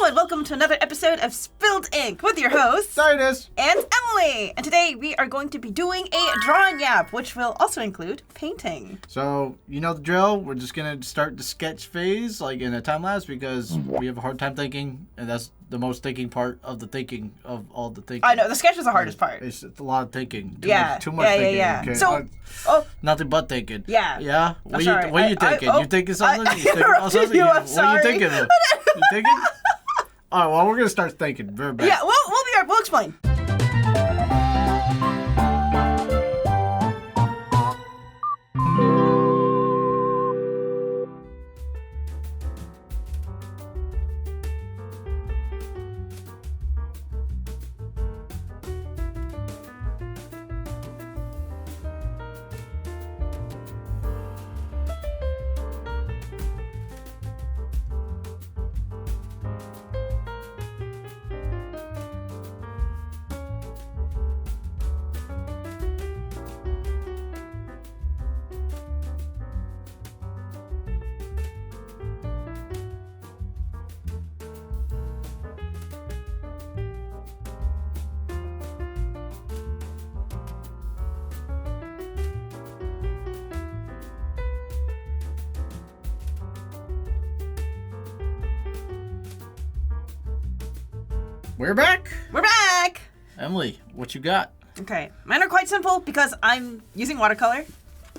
and welcome to another episode of Spilled Ink with your hosts, Daidus and Emily. And today we are going to be doing a drawing yap, which will also include painting. So, you know the drill. We're just going to start the sketch phase, like in a time lapse, because we have a hard time thinking, and that's the most thinking part of the thinking of all the thinking. I know, the sketch is the hardest part. It's a lot of thinking. Too much yeah, thinking. yeah. Okay. So, nothing but thinking. Yeah. Yeah? What sorry. are you thinking? You thinking something? I interrupted you, I'm sorry. What are you thinking? You thinking? All right, well, we're going to start thinking. Very bad. Yeah, we'll explain. We're back. We're back! Emily, what you got? Okay, mine are quite simple because I'm using watercolor,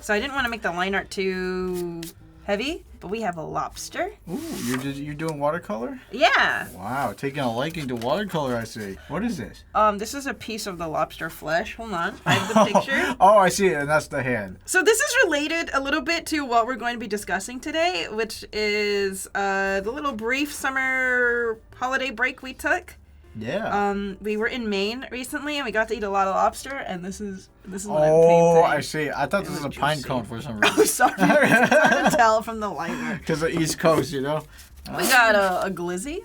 so I didn't want to make the line art too heavy, but we have a lobster. Ooh, you're doing watercolor? Yeah. Wow, taking a liking to watercolor, I see. What is this? This is a piece of the lobster flesh. Hold on, I have the picture. Oh, I see it, and that's the hand. So this is related a little bit to what we're going to be discussing today, which is the little brief summer holiday break we took. Yeah. We were in Maine recently, and we got to eat a lot of lobster, and this is what I'm painting. Oh, I see. I thought this was a pine cone for some reason. Oh, sorry. It's hard to tell from the light. Because of East Coast, you know? We got a glizzy,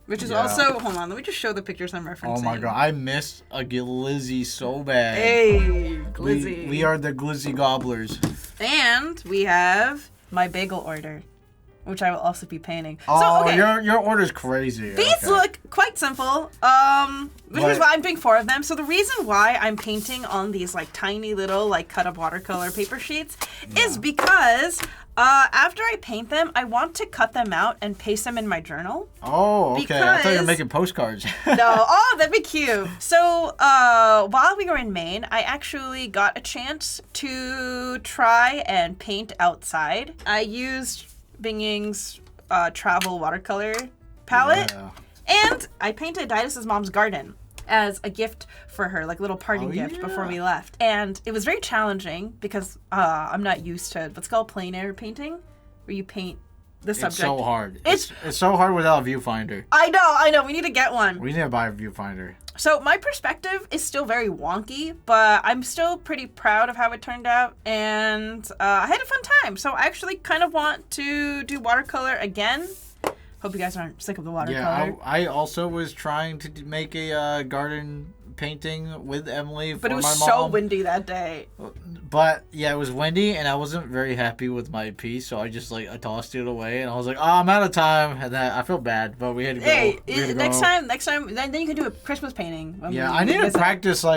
which is also... Hold on, let me just show the pictures I'm referencing. Oh my god, I missed a glizzy so bad. Hey, glizzy. We are the glizzy gobblers. And we have my bagel order, which I will also be painting. Oh, so, okay. your order's crazy. These look quite simple, which is why I'm doing 4 of them. So the reason why I'm painting on these like tiny little like cut up watercolor paper sheets is because after I paint them, I want to cut them out and paste them in my journal. Oh, okay. I thought you were making postcards. No, that'd be cute. So while we were in Maine, I actually got a chance to try and paint outside. I used Binging's travel watercolor palette, and I painted Daidus' mom's garden as a gift for her, like a little parting gift before we left. And it was very challenging because I'm not used to what's called plein air painting, where you paint the subject. It's so hard. It's so hard without a viewfinder. I know. We need to get one. We need to buy a viewfinder. So my perspective is still very wonky, but I'm still pretty proud of how it turned out, and I had a fun time. So I actually kind of want to do watercolor again. Hope you guys aren't sick of the watercolor. Yeah, I also was trying to make a garden painting with Emily for my mom. But it was so windy that day. But yeah, it was windy, and I wasn't very happy with my piece, so I just I tossed it away, and I was like, "Oh, I'm out of time," and then I felt bad, but we had to go. Hey, next time, then you can do a Christmas painting. Yeah, I need to practice the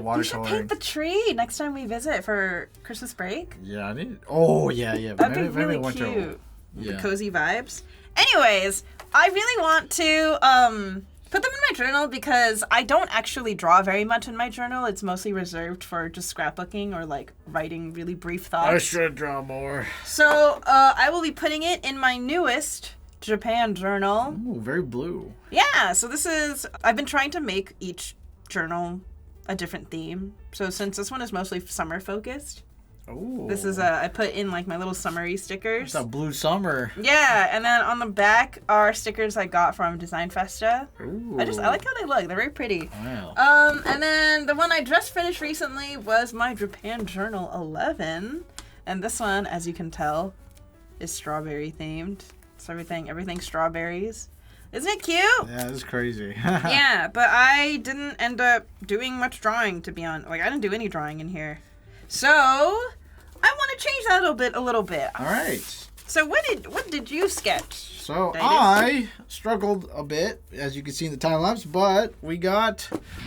watercolor. You should paint the tree next time we visit for Christmas break. Yeah, I need. Oh yeah. That'd be really cute. Yeah. The cozy vibes. Anyways, I really want to put them in my journal because I don't actually draw very much in my journal. It's mostly reserved for just scrapbooking or like writing really brief thoughts. I should draw more. So I will be putting it in my newest Japan journal. Ooh, very blue. Yeah, so I've been trying to make each journal a different theme. So since this one is mostly summer focused, ooh. This is I put in like my little summery stickers. It's a blue summer. Yeah, and then on the back are stickers I got from Design Festa. Ooh. I like how they look. They're very pretty. Wow. And then the one I just finished recently was my Japan Journal 11. And this one, as you can tell, is strawberry themed. So everything strawberries. Isn't it cute? Yeah, it's crazy. Yeah, but I didn't end up doing much drawing, to be honest. Like, I didn't do any drawing in here. So, I want to change that a little bit. All right. So what did you sketch? So Daidus? I struggled a bit, as you can see in the time lapse, but we got.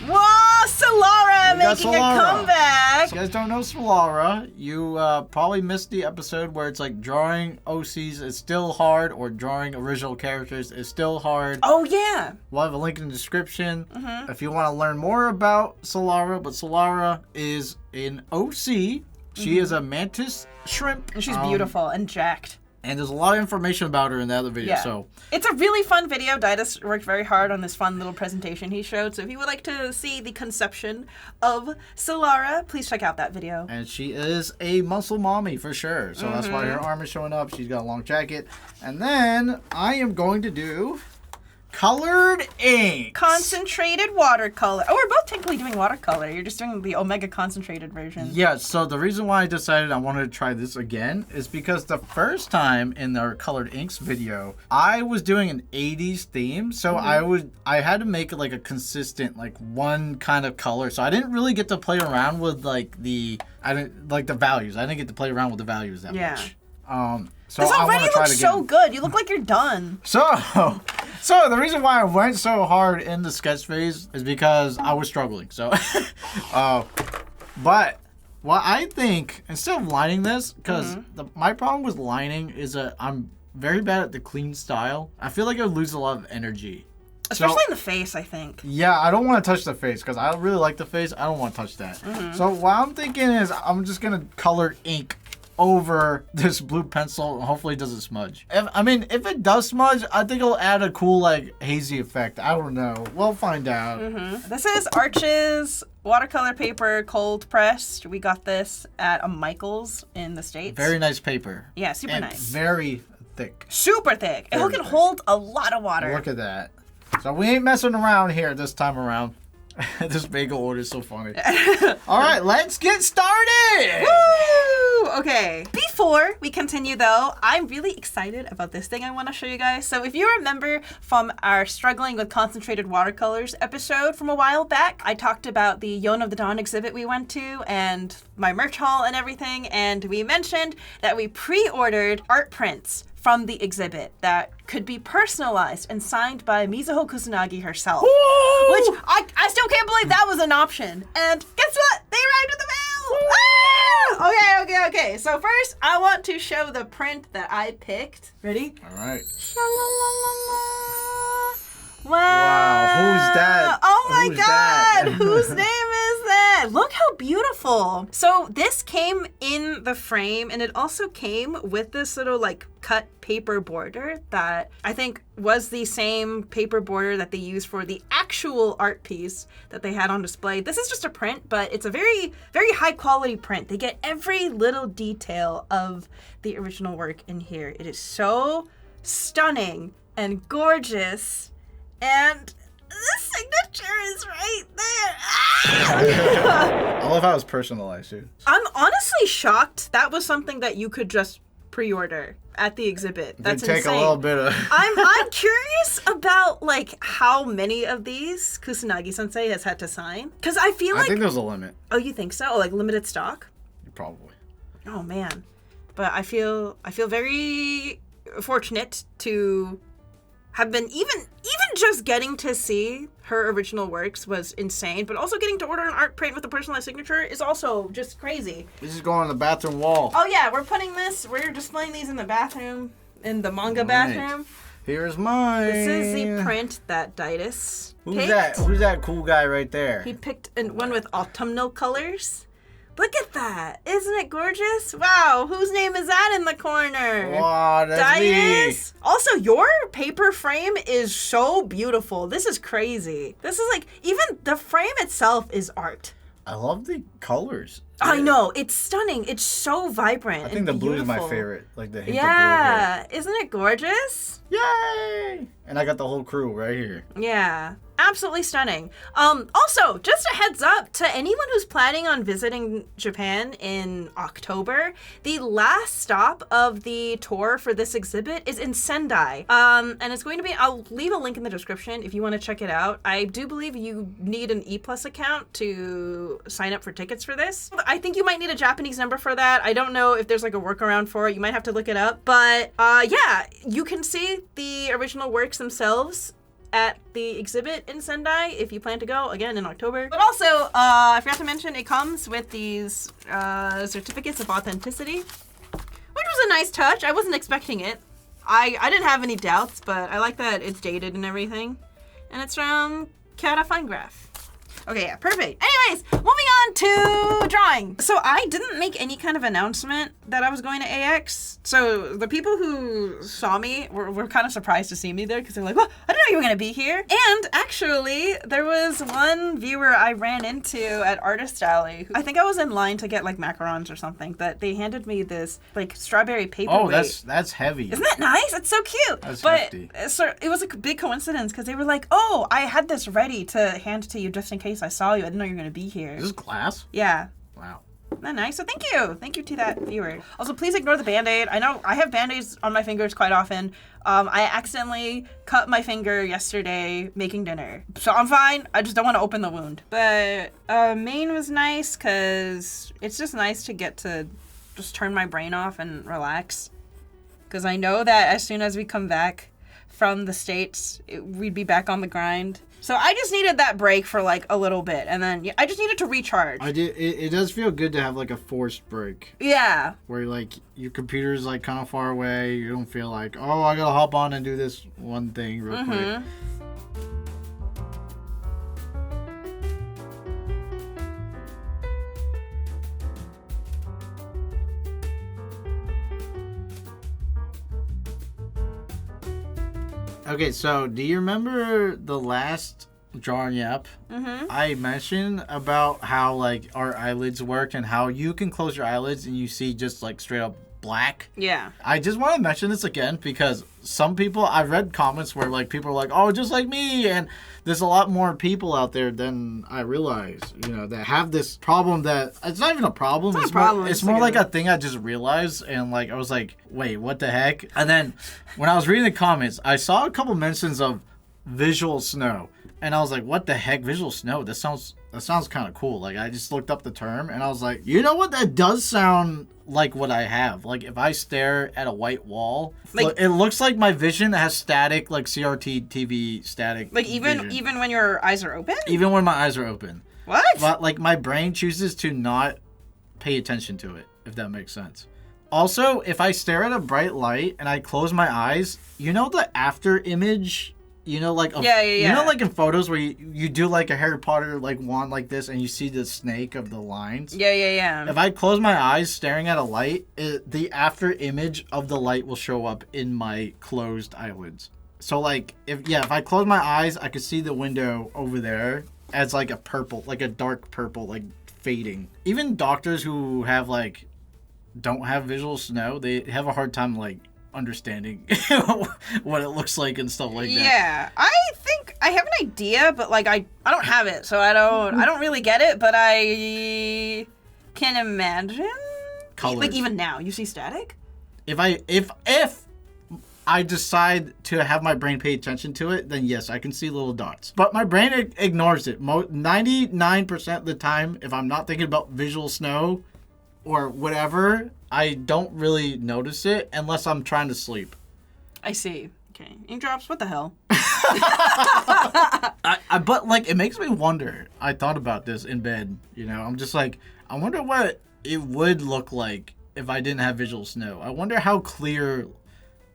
Whoa, Solara making a comeback. If you guys don't know Solara, you probably missed the episode where it's like drawing OCs is still hard, or drawing original characters is still hard. Oh yeah. We'll have a link in the description if you want to learn more about Solara. But Solara is an OC. She is a mantis shrimp. And she's beautiful and jacked. And there's a lot of information about her in the other video. Yeah. So it's a really fun video. Daidus worked very hard on this fun little presentation he showed. So if you would like to see the conception of Solara, please check out that video. And she is a muscle mommy for sure. So that's why her arm is showing up. She's got a long jacket. And then I am going to do colored ink. Concentrated watercolor. Oh, we're both technically doing watercolor. You're just doing the Omega concentrated version. Yeah, so the reason why I decided I wanted to try this again is because the first time in our colored inks video, I was doing an 80s theme. So I had to make it like a consistent, like one kind of color. So I didn't really get to play around with like the values. I didn't get to play around with the values that much. So this already looks so good. You look like you're done. So the reason why I went so hard in the sketch phase is because I was struggling. So, but what I think, instead of lining this, because my problem with lining is that I'm very bad at the clean style. I feel like I would lose a lot of energy. Especially in the face, I think. Yeah, I don't want to touch the face because I really like the face. I don't want to touch that. So what I'm thinking is I'm just going to color ink over this blue pencil, and hopefully it doesn't smudge. If it does smudge, I think it'll add a cool like hazy effect. I don't know. We'll find out. This is Arch's watercolor paper, cold pressed. We got this at a Michael's in the States. Very nice paper. Yeah, super and nice. Very thick. Super thick. It can hold a lot of water. Look at that. So we ain't messing around here this time around. This bagel order is so funny. All right, let's get started. Woo! Okay. Before we continue, though, I'm really excited about this thing I want to show you guys. So if you remember from our struggling with concentrated watercolors episode from a while back, I talked about the Yon of the Dawn exhibit we went to and my merch haul and everything, and we mentioned that we pre-ordered art prints from the exhibit that could be personalized and signed by Mizuho Kusanagi herself. Woo! Which I still can't believe that was an option. And guess what? They arrived in the mail! Ah! Okay. So first, I want to show the print that I picked. Ready? All right. Wow. Who's that? Oh my Who's God. that? Whose name is that? Look how beautiful. So this came in the frame, and it also came with this little like cut paper border that I think was the same paper border that they used for the actual art piece that they had on display. This is just a print, but it's a very, very high quality print. They get every little detail of the original work in here. It is so stunning and gorgeous. And the signature is right there. Ah! I love how it's personalized, dude. I'm honestly shocked that was something that you could just pre-order at the exhibit. That's take insane. a little bit of. I'm curious about like how many of these Kusanagi-sensei has had to sign, because I feel like I think there's a limit. Oh, you think so? Oh, like limited stock? Probably. Oh man, but I feel very fortunate to have been even just getting to see her original works was insane, but also getting to order an art print with a personalized signature is also just crazy. This is going on the bathroom wall. Oh yeah, we're displaying these in the bathroom, in the manga bathroom. Here's mine. This is the print that Daidus picked. Who's that cool guy right there? He picked one with autumnal colors. Look at that. Isn't it gorgeous? Wow, whose name is that in the corner? Wow, that's Daidus. Also, your paper frame is so beautiful. This is crazy. This is like, even the frame itself is art. I love the colors. I know. It's stunning. It's so vibrant. I think the blue is my favorite. Like the hint of blue. Yeah. Isn't it gorgeous? Yay! And I got the whole crew right here. Yeah. absolutely stunning. Also, just a heads up to anyone who's planning on visiting Japan in October, the last stop of the tour for this exhibit is in Sendai. And it's going to be, I'll leave a link in the description if you want to check it out. I do believe you need an E Plus account to sign up for tickets for this. I think you might need a Japanese number for that. I don't know if there's like a workaround for it. You might have to look it up. But yeah, you can see the original works themselves at the exhibit in Sendai if you plan to go, again, in October. But also, I forgot to mention, it comes with these certificates of authenticity, which was a nice touch. I wasn't expecting it. I didn't have any doubts, but I like that it's dated and everything. And it's from Chiara Finegraph. Okay, yeah, perfect. Anyways, moving on to drawing. So I didn't make any kind of announcement that I was going to AX. So the people who saw me were kind of surprised to see me there because they're like, well, I didn't know you were going to be here. And actually, there was one viewer I ran into at Artist Alley. I think I was in line to get like macarons or something, but they handed me this like strawberry paperweight. Oh, that's heavy. Isn't that nice? It's so cute. That's but hefty. So it was a big coincidence because they were like, oh, I had this ready to hand to you just in case I saw you. I didn't know you were going to be here. Is this glass? Yeah. Wow. Isn't that nice? So thank you. Thank you to that viewer. Also, please ignore the Band-Aid. I know I have Band-Aids on my fingers quite often. I accidentally cut my finger yesterday making dinner. So I'm fine. I just don't want to open the wound. But Maine was nice because it's just nice to get to just turn my brain off and relax. Because I know that as soon as we come back from the States, we'd be back on the grind. So I just needed that break for like a little bit, and then I just needed to recharge. It does feel good to have like a forced break. Yeah. Where like your computer's like kind of far away. You don't feel like, oh, I gotta hop on and do this one thing real quick. Okay, so do you remember the last drawing app? I mentioned about how like our eyelids work and how you can close your eyelids and you see just like straight up black. Yeah. I just want to mention this again because some people, I've read comments where like people are like, oh, just like me, and there's a lot more people out there than I realize, you know, that have this problem that it's not even a problem. It's not a problem. It's more like a thing I just realized, and like I was like, wait, what the heck? And then when I was reading the comments, I saw a couple mentions of visual snow, and I was like, what the heck, visual snow? That sounds kind of cool. Like I just looked up the term, and I was like, you know what? That does sound like what I have. Like if I stare at a white wall, like it looks like my vision has static, like CRT TV static. Like even when your eyes are open? Even when my eyes are open. What? But like my brain chooses to not pay attention to it, if that makes sense. Also, if I stare at a bright light and I close my eyes, you know the after image. You know, like you know, like in photos where you do like a Harry Potter like wand like this, and you see the snake of the lines. Yeah. If I close my eyes staring at a light, the after image of the light will show up in my closed eyelids. So like if I close my eyes, I could see the window over there as like a purple, like a dark purple, like fading. Even doctors who have like don't have visual snow, they have a hard time like understanding what it looks like and stuff like that. Yeah, I think I have an idea, but like I don't have it, so I don't really get it, but I can imagine. Colors. Like even now, you see static? If I decide to have my brain pay attention to it, then yes, I can see little dots. But my brain ignores it. 99% of the time, if I'm not thinking about visual snow or whatever, I don't really notice it unless I'm trying to sleep. I see. Okay. Ink drops? What the hell? But, like, it makes me wonder. I thought about this in bed, you know. I'm just like, I wonder what it would look like if I didn't have visual snow. I wonder how clear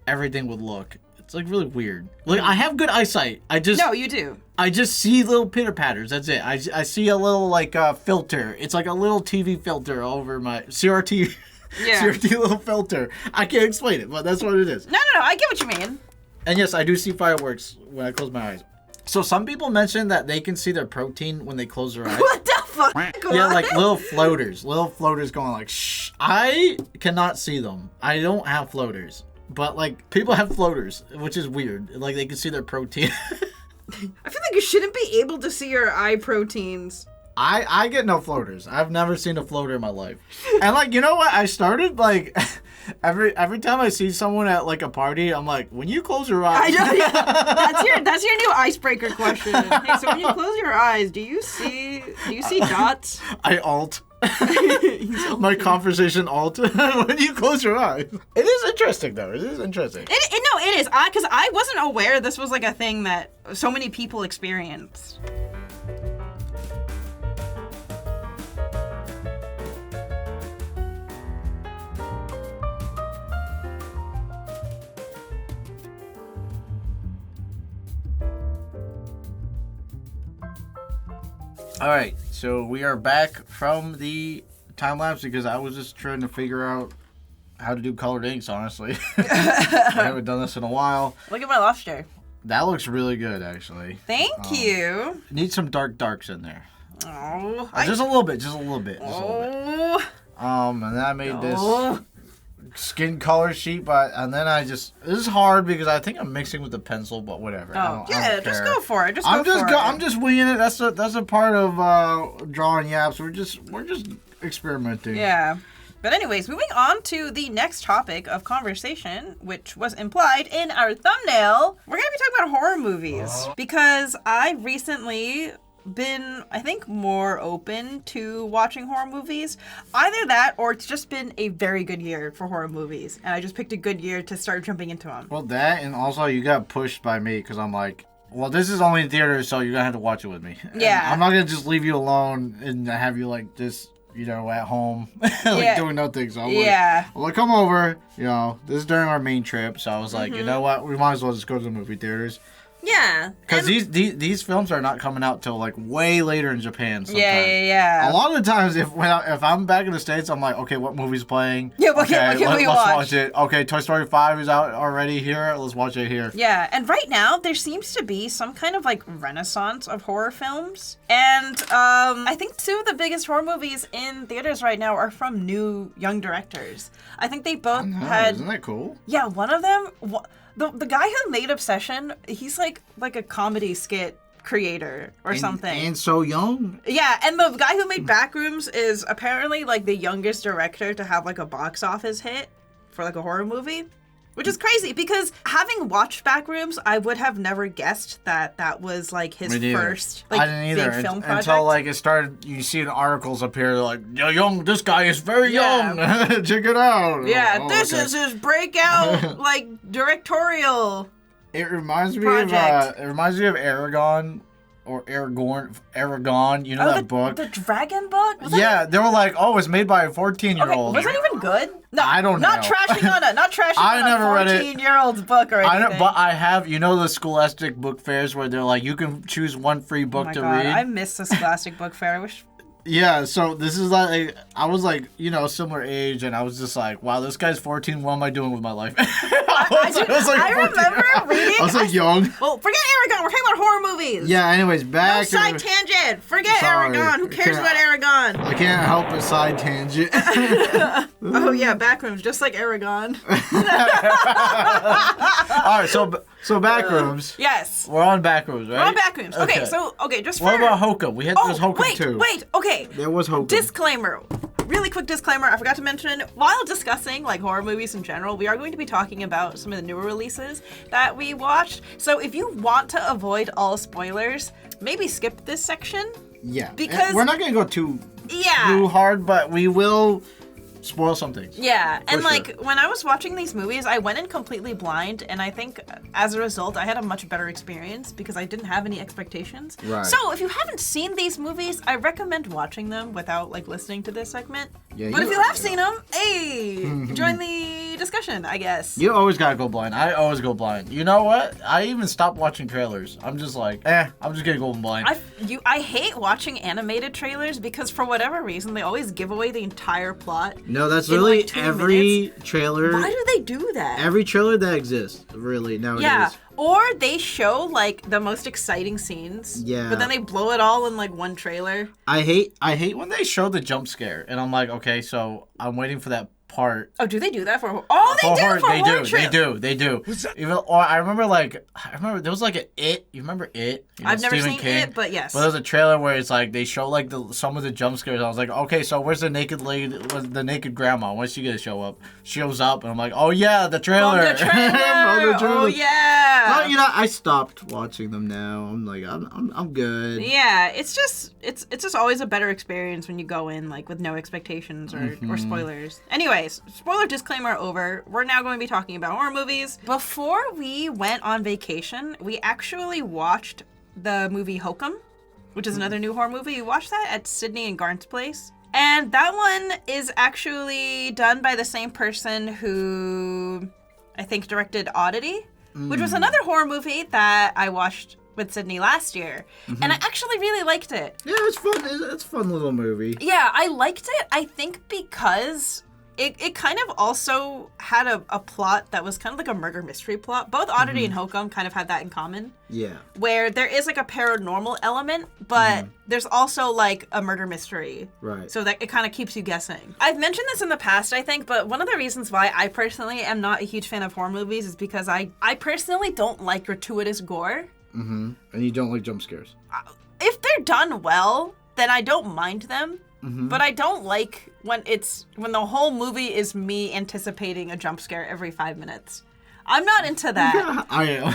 everything would look. It's, like, really weird. Like, I have good eyesight. No, you do. I just see little pitter-patters. That's it. I see a little, like, filter. It's like a little TV filter over my CRT. Yeah. CRT little filter. I can't explain it, but that's what it is. No. I get what you mean. And yes, I do see fireworks when I close my eyes. So some people mention that they can see their protein when they close their eyes. What the fuck? Yeah, like little floaters going like, shh. I cannot see them. I don't have floaters. But like people have floaters, which is weird. Like they can see their protein. I feel like you shouldn't be able to see your eye proteins. I get no floaters. I've never seen a floater in my life. And like, you know what? I started like every time I see someone at like a party, I'm like, when you close your eyes. I know, yeah. That's your new icebreaker question. Hey, so when you close your eyes, do you see dots? I alt. My conversation alt when you close your eyes. It is interesting though. It is interesting. It is. Because I wasn't aware this was like a thing that so many people experienced. All right, so we are back from the time lapse because I was just trying to figure out how to do colored inks, honestly. I haven't done this in a while. Look at my lobster. That looks really good, actually. Thank you. Need some darks in there. Oh. Just a little bit. Just a little bit. And then I made this skin color sheet, and then this is hard because I think I'm mixing with the pencil, but whatever. Oh, yeah, just go for it. I'm just winging it. That's a part of drawing yaps. We're just experimenting. Yeah. But anyways, moving on to the next topic of conversation, which was implied in our thumbnail, we're going to be talking about horror movies because I recently been, I think, more open to watching horror movies. Either that or it's just been a very good year for horror movies. And I just picked a good year to start jumping into them. Well, that, and also you got pushed by me because I'm like, well, this is only in theaters, so you're going to have to watch it with me. Yeah. And I'm not going to just leave you alone and have you, like, just, at home, doing nothing. So I'm like, come over. This is during our main trip. So I was like, you know what? We might as well just go to the movie theaters. Yeah. Because these films are not coming out till like way later in Japan sometimes. Yeah. A lot of the times if I'm back in the States, I'm like, okay, what movie's playing? Yeah, what can we let's watch it. Okay, Toy Story 5 is out already here. Let's watch it here. Yeah, and right now there seems to be some kind of like renaissance of horror films. And I think two of the biggest horror movies in theaters right now are from new young directors. I think they both had... Isn't that cool? Yeah, one of them... The guy who made Obsession, he's like a comedy skit creator or something. And so young. Yeah, and the guy who made Backrooms is apparently like the youngest director to have like a box office hit for like a horror movie. Which is crazy because having watched Backrooms, I would have never guessed that was like his first like big film project. Until like it started, you see the articles appear like, young, this guy is very young. Check it out. Yeah, this is his breakout like directorial. It reminds me project. of Aragon. Or Aragon, you know that book? The dragon book? They were like, it's made by a 14-year-old. Was that even good? No, I don't know. Not trashing on a 14-year-old's book or anything. I know, but I have, the Scholastic book fairs where they're like, you can choose one free book to read. I miss the Scholastic book fair. I wish... Yeah, so this is like, I was like, similar age, and I was just like, wow, this guy's 14, what am I doing with my life? I remember reading... I was like young. Well, forget Aragon, we're talking about horror movies. Yeah, anyways, back... No side tangent, forget Aragon, who cares about Aragon? I can't help a side tangent. Oh yeah, Backrooms, just like Aragon. Alright, so Backrooms. Yes. We're on Backrooms, right? We're on Backrooms. Okay, just for... What about Hokum? There's Hokum too. Wait, okay. There was Hokum. Disclaimer. Really quick disclaimer, I forgot to mention, while discussing like horror movies in general, we are going to be talking about some of the newer releases that we watched. So if you want to avoid all spoilers, maybe skip this section. Yeah. Because we're not going to go too hard, but we will spoil some things. Yeah, and when I was watching these movies, I went in completely blind, and I think as a result, I had a much better experience because I didn't have any expectations. Right. So if you haven't seen these movies, I recommend watching them without listening to this segment. Yeah, but if you have seen them, hey, join the discussion, I guess. You always gotta go blind. I always go blind. You know what? I even stopped watching trailers. I'm just like, I'm just gonna go blind. I hate watching animated trailers because for whatever reason, they always give away the entire plot. No, that's really every trailer. Why do they do that? Every trailer that exists, really, nowadays. Yeah, or they show, the most exciting scenes. Yeah. But then they blow it all in, one trailer. I hate when they show the jump scare, and I'm like, okay, so I'm waiting for that part. Oh, do they do that for? Oh, they do for horror trip. They do. Even or I remember there was like an It. You remember It? You know, I've never Stephen seen King? It, but yes. But there's a trailer where it's like they show like some of the jump scares. I was like, okay, so where's the naked lady, the naked grandma? When's she gonna show up? She shows up, and I'm like, oh yeah, the trailer. From the trailer. Oh yeah. Well, you know, I stopped watching them now. I'm like, I'm good. Yeah, it's just always a better experience when you go in like with no expectations or spoilers. Anyways, spoiler disclaimer over. We're now going to be talking about horror movies. Before we went on vacation, we actually watched the movie Hokum, which is another new horror movie. We watched that at Sydney and Garnt's place. And that one is actually done by the same person who I think directed Oddity, which was another horror movie that I watched with Sydney last year. And I actually really liked it. Yeah, it's fun. It's a fun little movie. Yeah, I liked it, I think because it kind of also had a plot that was kind of like a murder mystery plot. Both Oddity and Hokum kind of had that in common. Yeah. Where there is like a paranormal element, but there's also like a murder mystery. Right. So that it kind of keeps you guessing. I've mentioned this in the past, I think, but one of the reasons why I personally am not a huge fan of horror movies is because I personally don't like gratuitous gore. Mm-hmm. And you don't like jump scares. If they're done well, then I don't mind them. But I don't like when the whole movie is me anticipating a jump scare every 5 minutes. I'm not into that. I am.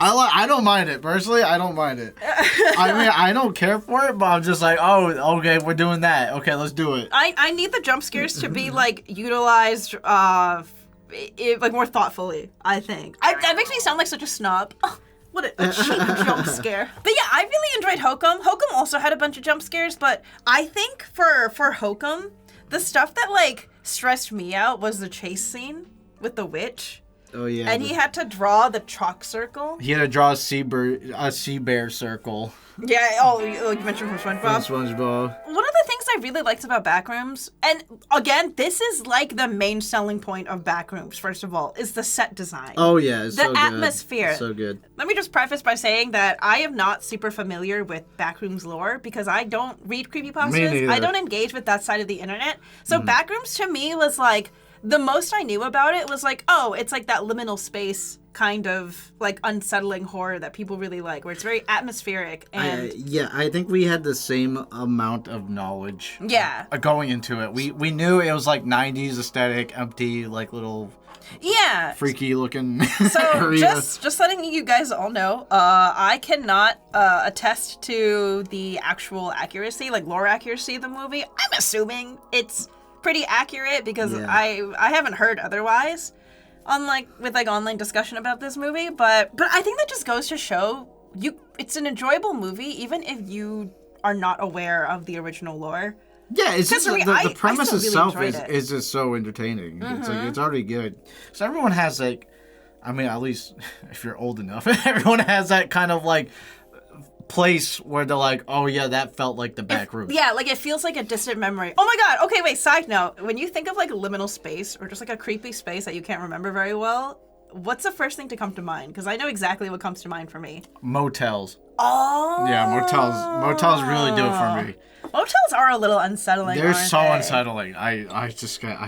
I don't mind it. Personally, I don't mind it. I mean, I don't care for it, but I'm just like, oh, okay, we're doing that. Okay, let's do it. I need the jump scares to be, like, utilized, like, more thoughtfully, I think. That makes me sound like such a snob. Oh, what a cheap jump scare. But yeah, I really enjoyed Hokum. Hokum also had a bunch of jump scares, but I think for Hokum, the stuff that, like, stressed me out was the chase scene with the witch. Oh, yeah. And he had to draw the chalk circle. He had to draw a sea bear circle. Yeah, like you mentioned from SpongeBob. From SpongeBob. One of the things I really liked about Backrooms, and again, this is like the main selling point of Backrooms, first of all, is the set design. Oh, yeah, it's so good. The atmosphere. It's so good. Let me just preface by saying that I am not super familiar with Backrooms lore because I don't read creepypastas. Me neither. I don't engage with that side of the internet. So Backrooms to me was like, the most I knew about it was like, oh, it's like that liminal space kind of like unsettling horror that people really like, where it's very atmospheric and I think we had the same amount of knowledge. Yeah. Going into it, we knew it was like 90s aesthetic, empty, like little freaky looking. So area. just letting you guys all know, I cannot attest to the actual accuracy, like lore accuracy of the movie. I'm assuming it's pretty accurate because I haven't heard otherwise on with online discussion about this movie, but I think that just goes to show it's an enjoyable movie even if you are not aware of the original lore. Yeah, it's just the premise itself really is just so entertaining. It's like it's already good. So everyone has like, I mean, at least if you're old enough, everyone has that kind of like place where they're like, oh yeah, that felt like the back room. Yeah, like it feels like a distant memory. Oh my god, okay, wait, side note. When you think of like a liminal space or just like a creepy space that you can't remember very well, what's the first thing to come to mind? Because I know exactly what comes to mind for me. Motels. Oh. Yeah, motels really do it for me. Motels are a little unsettling. They're so unsettling. I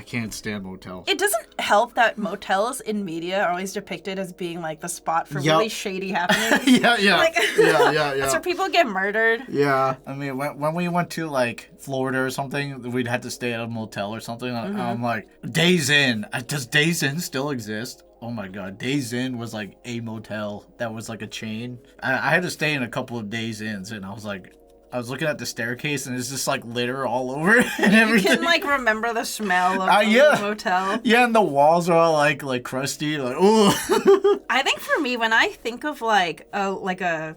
can't stand motels. It doesn't help that motels in media are always depicted as being like the spot for really shady happenings. Yeah. Like, yeah. That's where people get murdered. Yeah. I mean, when we went to like Florida or something, we'd had to stay at a motel or something. I'm like, Days Inn. Does Days Inn still exist? Oh my god, Days Inn was like a motel that was like a chain. I had to stay in a couple of Days Inns, and I was looking at the staircase, and it's just like litter all over and everything. You can like remember the smell of the motel. Yeah, and the walls are all like crusty, like ooh. I think for me, when I think of like a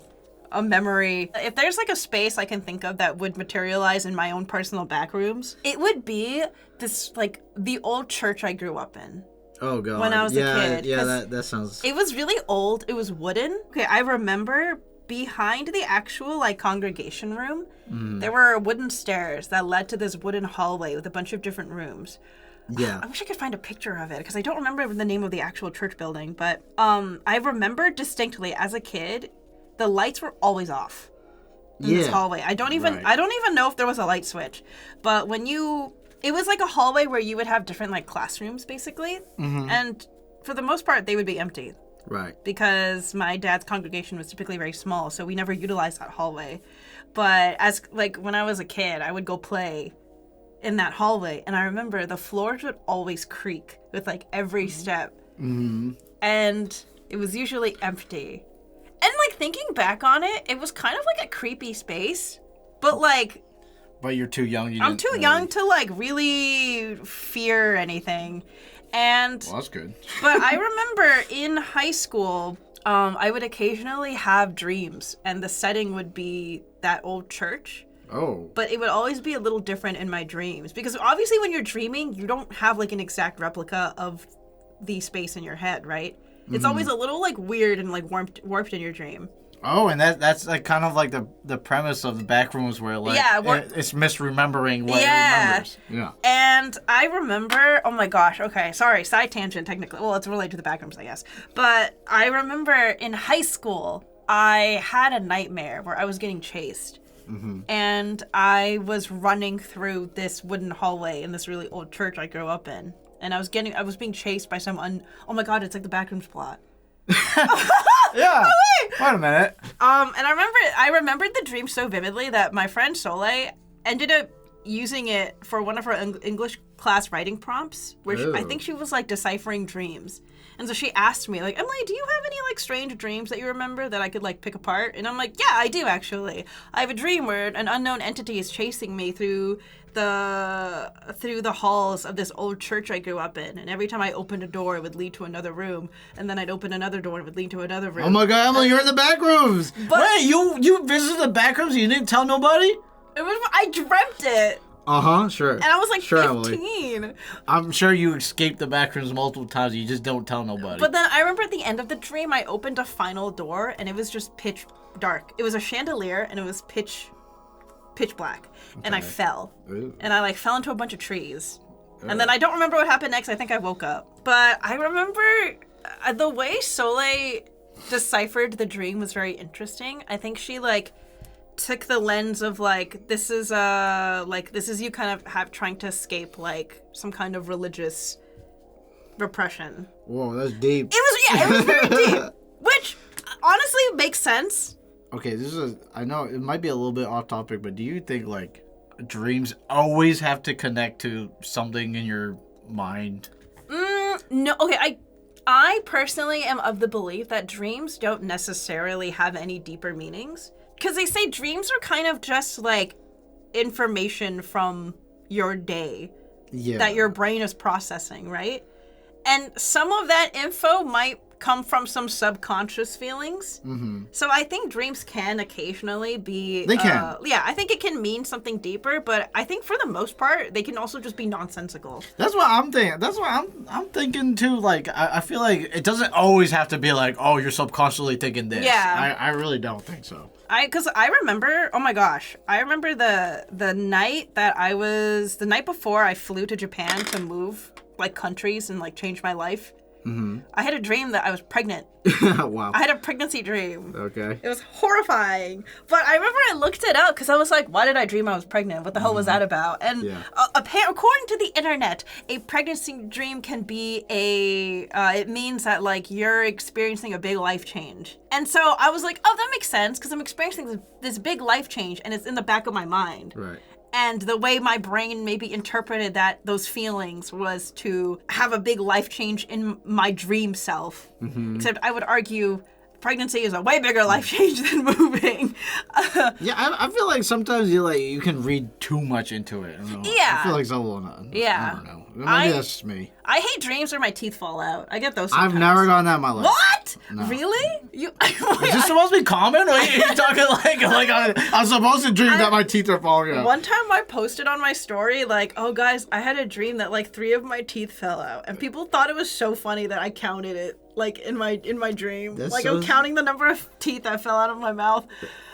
memory, if there's like a space I can think of that would materialize in my own personal back rooms, it would be this like the old church I grew up in. Oh god. When I was a kid. Yeah, that sounds. It was really old. It was wooden. Okay, I remember behind the actual like congregation room, there were wooden stairs that led to this wooden hallway with a bunch of different rooms. Yeah. I wish I could find a picture of it because I don't remember the name of the actual church building, but I remember distinctly as a kid, the lights were always off in this hallway. I don't even know if there was a light switch, but when you It was like a hallway where you would have different like classrooms, basically. And for the most part, they would be empty. Right. Because my dad's congregation was typically very small, so we never utilized that hallway. But as like when I was a kid, I would go play in that hallway, and I remember the floors would always creak with like every step. And it was usually empty. And like thinking back on it, it was kind of like a creepy space, but like But you're too young. I'm too young to like really fear anything. And Well, that's good. but I remember in high school, I would occasionally have dreams, and the setting would be that old church. Oh. But it would always be a little different in my dreams, because obviously when you're dreaming, you don't have like an exact replica of the space in your head, right? It's always a little like weird and like warped in your dream. Oh, and that's like kind of like the premise of the Backrooms, where like it's misremembering what it remembers. Yeah. And I remember, oh my gosh, okay, sorry, side tangent technically. Well, it's related to the Backrooms, I guess. But I remember in high school, I had a nightmare where I was getting chased. And I was running through this wooden hallway in this really old church I grew up in. And I was being chased by oh my god, it's like the Backrooms plot. Yeah. Wait a minute. And I remembered the dream so vividly that my friend Soleil ended up using it for one of her English class writing prompts, where I think she was like deciphering dreams. And so she asked me, like, Emily, do you have any like strange dreams that you remember that I could like pick apart? And I'm like, yeah, I do actually. I have a dream where an unknown entity is chasing me through the halls of this old church I grew up in, and every time I opened a door it would lead to another room, and then I'd open another door and it would lead to another room. Oh my god, Emily, you're in the Backrooms! Wait, you visited the Backrooms and you didn't tell nobody? I dreamt it. Sure. And I was like 15. Emily. I'm sure you escaped the Backrooms multiple times, you just don't tell nobody. But then I remember at the end of the dream I opened a final door and it was just pitch dark. It was a chandelier and it was pitch black. Okay. And I fell. Ooh. And I like fell into a bunch of trees. And then I don't remember what happened next. I think I woke up. But I remember the way Soleil deciphered the dream was very interesting. I think she like took the lens of like this is you kind of trying to escape like some kind of religious repression. Whoa, that's deep. It was very deep. Which honestly makes sense. Okay, I know it might be a little bit off topic, but do you think like dreams always have to connect to something in your mind? No. Okay, I personally am of the belief that dreams don't necessarily have any deeper meanings. Because they say dreams are kind of just like information from your day that your brain is processing, right? And some of that info might come from some subconscious feelings. So I think dreams can occasionally be... They can. I think it can mean something deeper, but I think for the most part, they can also just be nonsensical. That's what I'm thinking. That's what I'm thinking too. Like, I feel like it doesn't always have to be like, oh, you're subconsciously thinking this. Yeah. I really don't think so. Because I remember, oh my gosh, I remember the night before I flew to Japan to move like countries and like change my life. I had a dream that I was pregnant. Wow. I had a pregnancy dream. Okay. It was horrifying. But I remember I looked it up because I was like, why did I dream I was pregnant? What the hell was that about? And according to the internet, a pregnancy dream can be it means that like you're experiencing a big life change. And so I was like, oh, that makes sense because I'm experiencing this big life change and it's in the back of my mind. Right. And the way my brain maybe interpreted those feelings was to have a big life change in my dream self. Except I would argue pregnancy is a way bigger life change than moving. I feel like sometimes you can read too much into it. I feel like someone. I don't know. Maybe that's just me. I hate dreams where my teeth fall out. I get those I've sometimes. never gotten that in my life. What? No. Really? Is this supposed to be common? Or are you talking like I'm supposed to dream that my teeth are falling out? One time I posted on my story like, oh guys, I had a dream that like 3 of my teeth fell out. And people thought it was so funny that I counted it like in my dream. I'm counting the number of teeth that fell out of my mouth.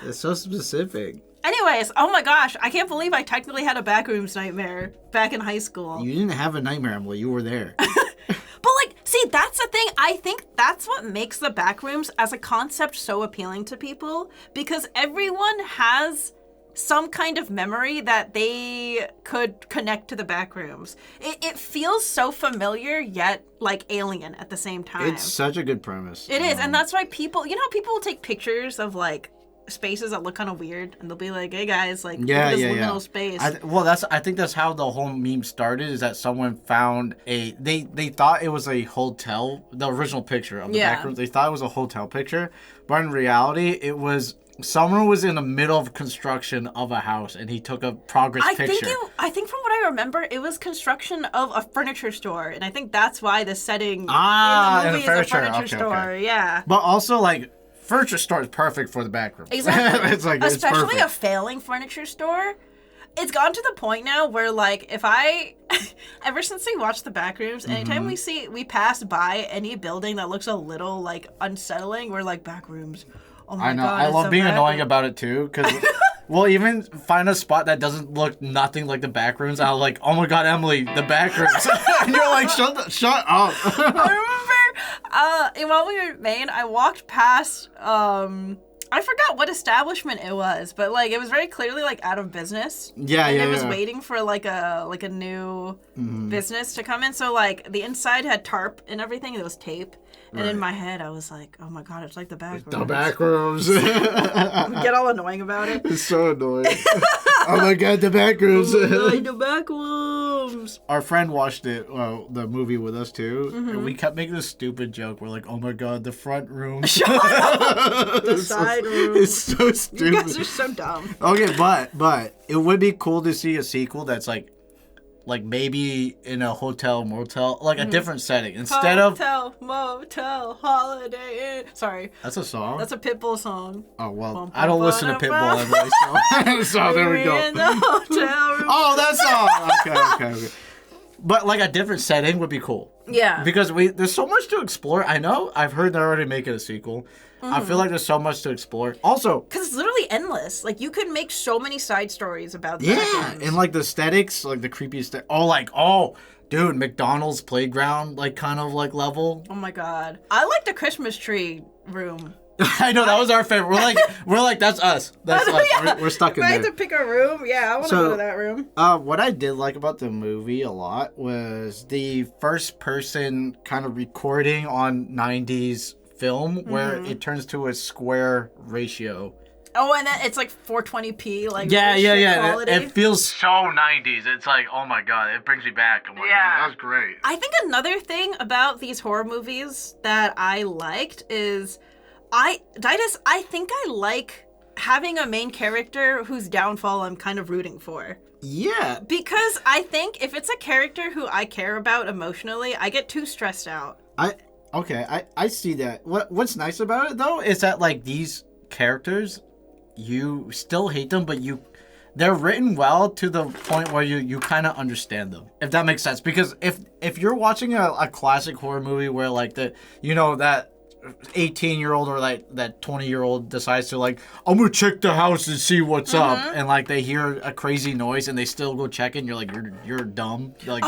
It's so specific. Anyways, oh my gosh, I can't believe I technically had a Backrooms nightmare back in high school. You didn't have a nightmare, Emily. You were there. But like, see, that's the thing. I think that's what makes the Backrooms as a concept so appealing to people because everyone has some kind of memory that they could connect to the back rooms. It feels so familiar, yet like alien at the same time. It's such a good premise. It is, and that's why people, how people will take pictures of like spaces that look kind of weird, and they'll be like, "Hey guys, like look at this liminal space." I think that's how the whole meme started. Is that someone found they thought it was a hotel, the original picture of the back room. They thought it was a hotel picture, but in reality, it was someone was in the middle of construction of a house, and he took a progress picture. I think from what I remember, it was construction of a furniture store, and I think that's why the setting in the movie is a furniture store. Okay. Yeah, but also like. Furniture store is perfect for the back room. Exactly. It's like, especially it's a failing furniture store. It's gotten to the point now where, like, if ever since we watched the back rooms, anytime we pass by any building that looks a little, like, unsettling, we're like, back rooms. Oh my God. I love being annoying about it too, because we'll even find a spot that doesn't look nothing like the back rooms. I'll like, oh my God, Emily, the back rooms. And you're like, shut up. I remember while we were in Maine, I walked past, I forgot what establishment it was, but like it was very clearly like out of business. And it was waiting for like a new business to come in. So like the inside had tarp and everything, and it was tape. And in my head, I was like, "Oh my God, it's like the back rooms." The back rooms. Get all annoying about it. It's so annoying. Oh my God, the back rooms. The back rooms. Our friend watched the movie with us too, and we kept making this stupid joke. We're like, "Oh my God, the front room." Shut up. The side room. It's so stupid. You guys are so dumb. Okay, but it would be cool to see a sequel that's like maybe in a hotel, motel, like a different setting instead Hotel, motel, Holiday Inn. Sorry. That's a song? That's a Pitbull song. Oh, well, I don't listen to Pitbull anyway, so there we go. In the hotel room. Oh, that song. Okay. But like a different setting would be cool. Yeah. Because there's so much to explore. I know I've heard they're already making a sequel. I feel like there's so much to explore. Also, because it's literally endless. Like you could make so many side stories about the backgrounds. And like the aesthetics, like the creepy aesthetic. Dude, McDonald's playground, like kind of like level. Oh my God, I like the Christmas tree room. I know that was our favorite. We're like that's us. That's us. Yeah. We're stuck in there. If I had to pick a room, I want to go to that room. What I did like about the movie a lot was the first person kind of recording on 90s film where it turns to a square ratio. Oh, and then it's like 420p, like quality. It feels so 90s. It's like, oh my God, it brings me back. I'm like, yeah, that was great. I think another thing about these horror movies that I liked is Daidus, I think I like having a main character whose downfall I'm kind of rooting for. Yeah. Because I think if it's a character who I care about emotionally, I get too stressed out. I see that. What's nice about it though is that like these characters, you still hate them, but they're written well to the point where you kind of understand them, if that makes sense. Because if you're watching a classic horror movie where like that 18-year-old or like that 20-year-old decides to like, I'm gonna check the house and see what's up, and like they hear a crazy noise and they still go check it, and you're like, you're dumb. Like,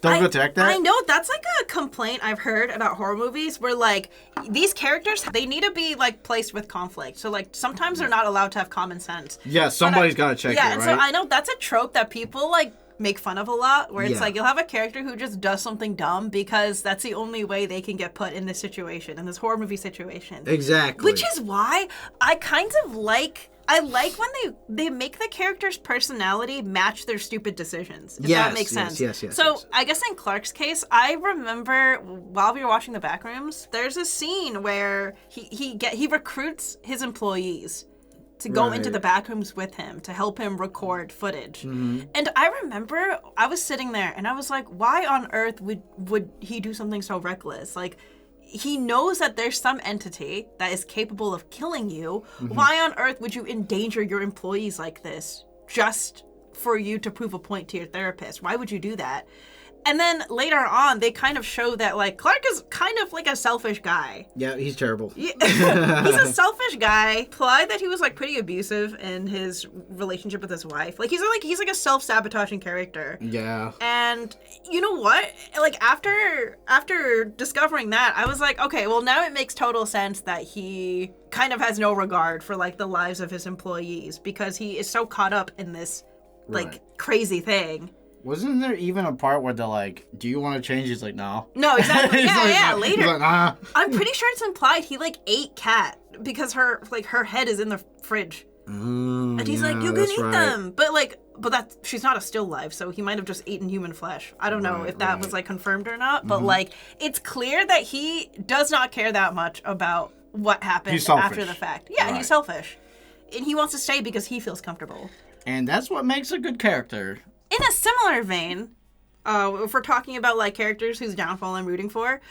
don't go check that. I know, that's like a complaint I've heard about horror movies where like these characters, they need to be like placed with conflict. So like sometimes they're not allowed to have common sense. Yeah, somebody's gotta check it, right? And so I know that's a trope that people like make fun of a lot, where it's like you'll have a character who just does something dumb because that's the only way they can get put in this situation, in this horror movie situation. Exactly. Which is why I kind of like when they make the character's personality match their stupid decisions, if that makes sense. Yes. So I guess in Clark's case, I remember while we were watching the back rooms, there's a scene where he recruits his employees to go into the back rooms with him to help him record footage. And I remember I was sitting there and I was like, why on earth would he do something so reckless? Like, he knows that there's some entity that is capable of killing you. Why on earth would you endanger your employees like this just for you to prove a point to your therapist? Why would you do that? And then later on, they kind of show that, like, Clark is kind of like a selfish guy. Yeah, he's terrible. He's a selfish guy. Implied that he was, like, pretty abusive in his relationship with his wife. Like, he's like a self-sabotaging character. Yeah. And you know what? Like, after discovering that, I was like, okay, well, now it makes total sense that he kind of has no regard for, like, the lives of his employees because he is so caught up in this, like, crazy thing. Wasn't there even a part where they're like, do you want to change? He's like, no. No, exactly. Yeah, like, later. He's like, nah. I'm pretty sure it's implied he, like, ate Cat because her head is in the fridge. And he's like, you can eat them. But she's not a still life, so he might have just eaten human flesh. I don't know if that was, like, confirmed or not. But, like, it's clear that he does not care that much about what happened after the fact. Yeah, he's selfish. And he wants to stay because he feels comfortable. And that's what makes a good character. In a similar vein, if we're talking about, like, characters whose downfall I'm rooting for,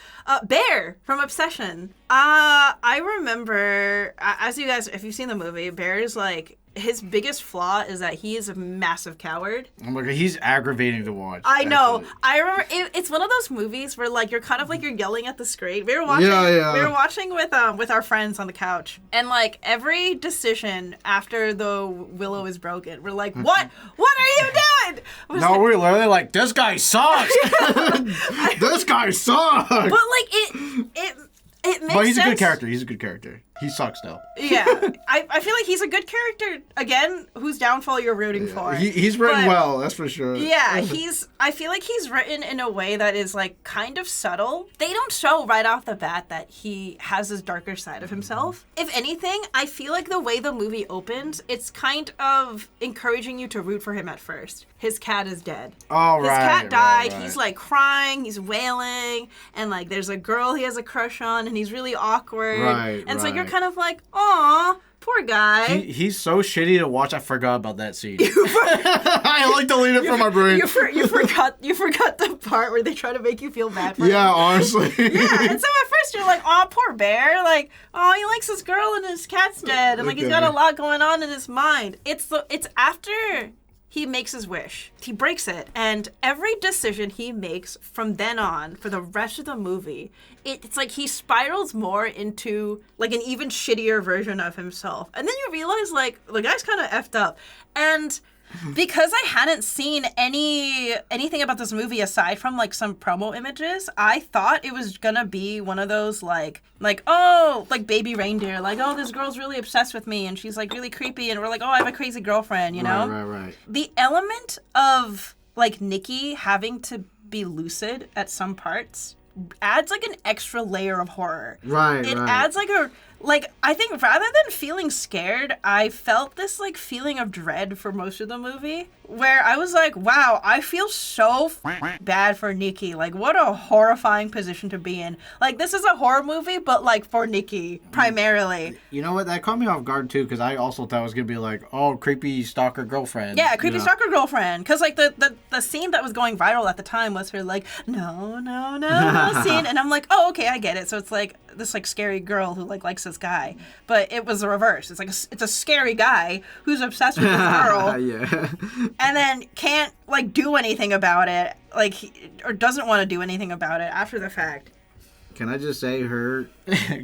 Bear from Obsession. I remember, as you guys, if you've seen the movie, Bear is, like, his biggest flaw is that he is a massive coward. Oh my god, he's aggravating to watch. I know. I remember it's one of those movies where, like, you're kind of like you're yelling at the screen. We were watching. We were watching with our friends on the couch, and, like, every decision after the willow is broken, we're like, "What? What are you doing?" No, we're literally like, "This guy sucks. This guy sucks." But, like, it makes sense. But he's a good character. He's a good character. He sucks, though. Yeah. I feel like he's a good character, again, whose downfall you're rooting for. He's written well, that's for sure. Yeah, I feel like he's written in a way that is, like, kind of subtle. They don't show right off the bat that he has this darker side of himself. If anything, I feel like the way the movie opens, it's kind of encouraging you to root for him at first. His cat is dead. Oh, His cat died. Right. He's, like, crying. He's wailing. And, like, there's a girl he has a crush on, and he's really awkward. And so you're kind of like, aw, poor guy. He's so shitty to watch, I forgot about that scene. I like delete it from my brain. You forgot the part where they try to make you feel bad for him. Yeah, honestly. Yeah, and so at first you're like, aw, poor Bear. Like, oh, he likes his girl and his cat's dead. And, like, he's got a lot going on in his mind. It's after he makes his wish. He breaks it. And every decision he makes from then on, for the rest of the movie, it's like he spirals more into, like, an even shittier version of himself. And then you realize, like, the guy's kind of effed up. And because I hadn't seen anything about this movie aside from, like, some promo images, I thought it was gonna be one of those, like, oh, like, Baby Reindeer, like, oh, this girl's really obsessed with me, and she's, like, really creepy, and we're like, oh, I have a crazy girlfriend, you know? Right. The element of, like, Nikki having to be lucid at some parts adds, like, an extra layer of horror. It adds, like, I think rather than feeling scared, I felt this, like, feeling of dread for most of the movie, where I was like, wow, I feel so bad for Nikki. Like, what a horrifying position to be in. Like, this is a horror movie, but, like, for Nikki, primarily. You know what? That caught me off guard, too, because I also thought it was going to be like, oh, creepy stalker girlfriend. Yeah, creepy stalker girlfriend. Because, like, the scene that was going viral at the time was her, like, no scene. And I'm like, oh, okay, I get it. So it's, like, this, like, scary girl who, like, likes this guy. But it was the reverse. It's, like, it's a scary guy who's obsessed with this girl. Yeah. And then can't, like, do anything about it, like, or doesn't want to do anything about it after the fact. Can I just say her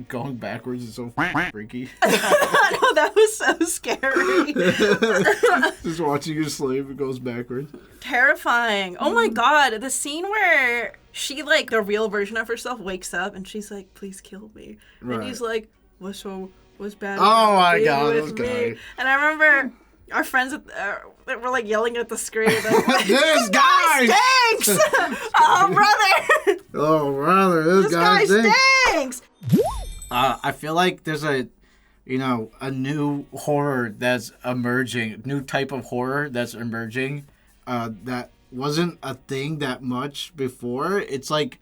going backwards is so freaky? I know, that was so scary. Just watching your slave, it goes backwards. Terrifying. Oh my god, the scene where she, like, the real version of herself wakes up and she's like, please kill me. Right. And he's like, what's bad? Oh my god, this guy. And I remember our friends were, like, yelling at the screen. Like, this guy stinks! Oh, brother, this guy stinks! I feel like there's a new horror that's emerging, new type of horror that's emerging, that wasn't a thing that much before. It's like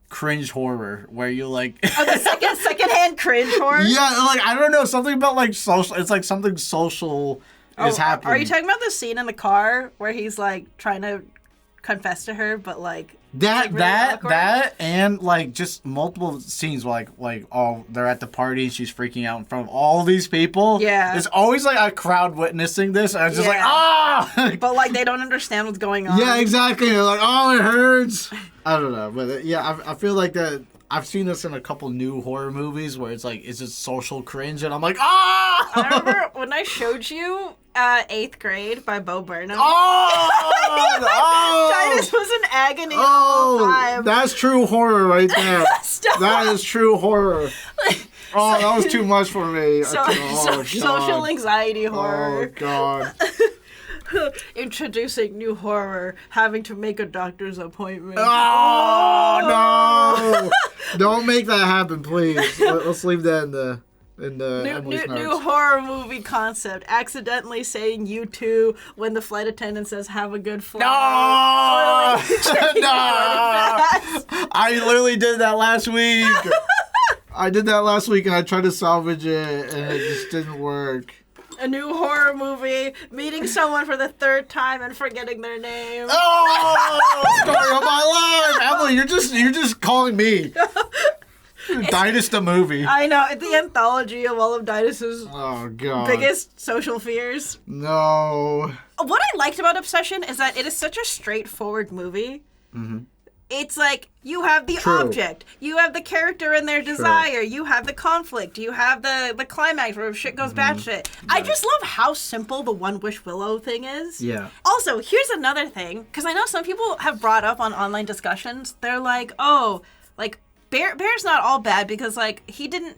cringe horror, where you, like... the secondhand cringe horror? Yeah, like, I don't know, something about, like, social... It's like something social is happening. Are you talking about the scene in the car where he's, like, trying to confess to her, but, like, That and like just multiple scenes like oh they're at the party and she's freaking out in front of all these people. Yeah. It's always like a crowd witnessing this. And I was just like, ah! But like they don't understand what's going on. Yeah, exactly. They're like, oh, it hurts. I don't know, but I feel like that. I've seen this in a couple new horror movies where it's like, it's just social cringe, and I'm like, ah! I remember when I showed you 8th Grade by Bo Burnham. Daidus was in agony the whole time. That's true horror right there. That is true horror. Oh, that was too much for me. Social anxiety horror. Oh, God. Introducing new horror, having to make a doctor's appointment. Oh, no! Don't make that happen, please. Let's leave that in the new horror movie concept. Accidentally saying "you too" when the flight attendant says "have a good flight." No! No! I literally did that last week. And I tried to salvage it, and it just didn't work. A new horror movie, meeting someone for the 3rd time and forgetting their name. Oh, story of my life, Emily. You're just calling me. Daidus the movie. I know, it's the anthology of all of Daidus's biggest social fears. No. What I liked about Obsession is that it is such a straightforward movie. Mm-hmm. It's like, you have the object, you have the character and their desire, you have the conflict, you have the climax where shit goes batshit. Right. I just love how simple the One Wish Willow thing is. Yeah. Also, here's another thing, because I know some people have brought up on online discussions, they're like, oh, like, Bear's not all bad because, like, he didn't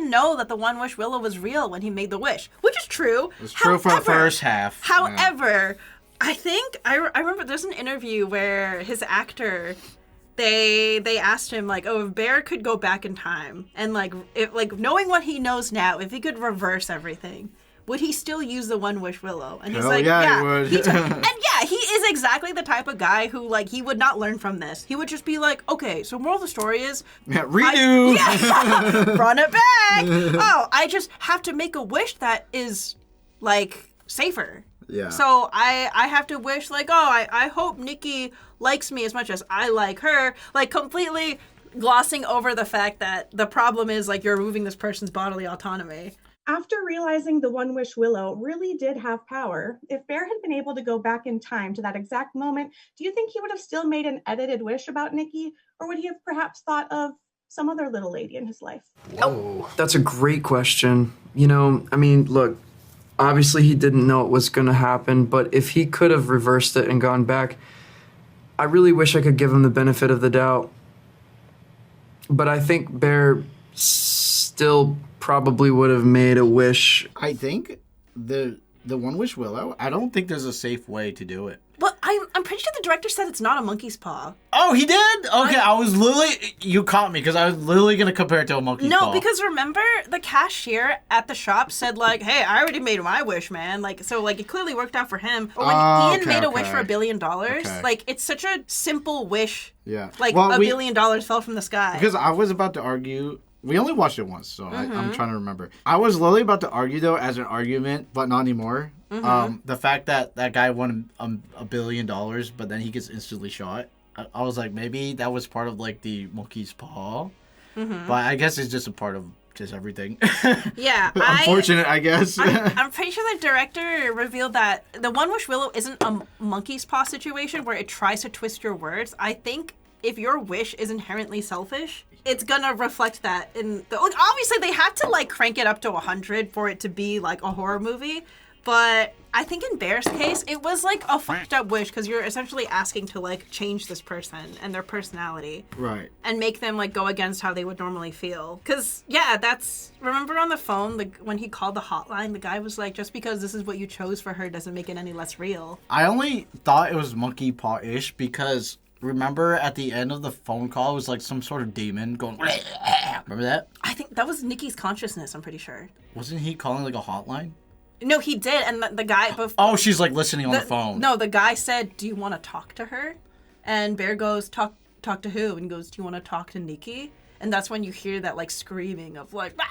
know that the One Wish Willow was real when he made the wish, which is true. It's true for the first half. However, I think I remember there's an interview where his actor, they asked him like, oh, if Bear could go back in time and like knowing what he knows now, if he could reverse everything, would he still use the One Wish Willow? And he's he would. He is exactly the type of guy who like he would not learn from this. He would just be like, okay, so moral of the story is redo. Run it back. Oh, I just have to make a wish that is like safer. Yeah. So I have to wish like, oh, I hope Nikki likes me as much as I like her, like completely glossing over the fact that the problem is like you're removing this person's bodily autonomy. After realizing the One Wish Willow really did have power, if Bear had been able to go back in time to that exact moment, do you think he would have still made an edited wish about Nikki, or would he have perhaps thought of some other little lady in his life? Oh, that's a great question. You know, I mean, look, obviously he didn't know it was going to happen, but if he could have reversed it and gone back, I really wish I could give him the benefit of the doubt. But I think Bear still probably would have made a wish. I think the One Wish Willow, I don't think there's a safe way to do it. Well, I'm pretty sure the director said it's not a monkey's paw. Oh, he did? Okay, I was literally... You caught me, because I was literally going to compare it to a monkey's paw. No, because remember, the cashier at the shop said, like, hey, I already made my wish, man. Like, so, like, it clearly worked out for him. Or when Ian made a wish for $1 billion, like, it's such a simple wish. Yeah. Like, $1 billion fell from the sky. Because I was about to argue... We only watched it once, so I'm trying to remember. I was literally about to argue, though, as an argument, but not anymore. The fact that that guy won $1 billion, but then he gets instantly shot. I was like, maybe that was part of, like, the monkey's paw. But I guess it's just a part of just everything. Yeah. Unfortunate, I guess. I'm pretty sure the director revealed that the One Wish Willow isn't a monkey's paw situation where it tries to twist your words. I think if your wish is inherently selfish, it's gonna reflect that in the, like, obviously they have to like crank it up to 100 for it to be like a horror movie, but I think in Bear's case it was like a fucked up wish because you're essentially asking to like change this person and their personality, right, and make them like go against how they would normally feel. Because remember on the phone when he called the hotline, the guy was like, just because this is what you chose for her doesn't make it any less real. I only thought it was monkey paw-ish because remember at the end of the phone call, it was like some sort of demon going... Remember that? I think that was Nikki's consciousness, I'm pretty sure. Wasn't he calling like a hotline? No, he did, and the guy... Oh, she's like listening on the phone. No, the guy said, do you want to talk to her? And Bear goes, talk to who? And he goes, do you want to talk to Nikki? And that's when you hear that like screaming of like... Oh,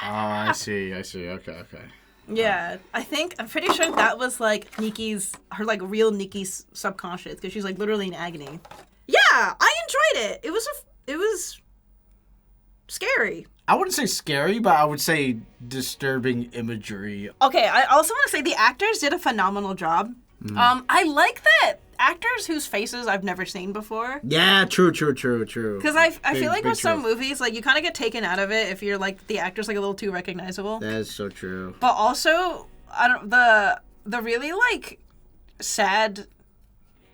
I see. Okay. Yeah, I'm pretty sure that was like her like real Nikki's subconscious, because she's like literally in agony. Yeah, I enjoyed it. It was scary. I wouldn't say scary, but I would say disturbing imagery. Okay, I also want to say the actors did a phenomenal job. I like that actors whose faces I've never seen before. Yeah, true. Because I feel like big with some true. movies, like, you kind of get taken out of it if you're, like, the actor's, like, a little too recognizable. That is so true. But also, the really, like, sad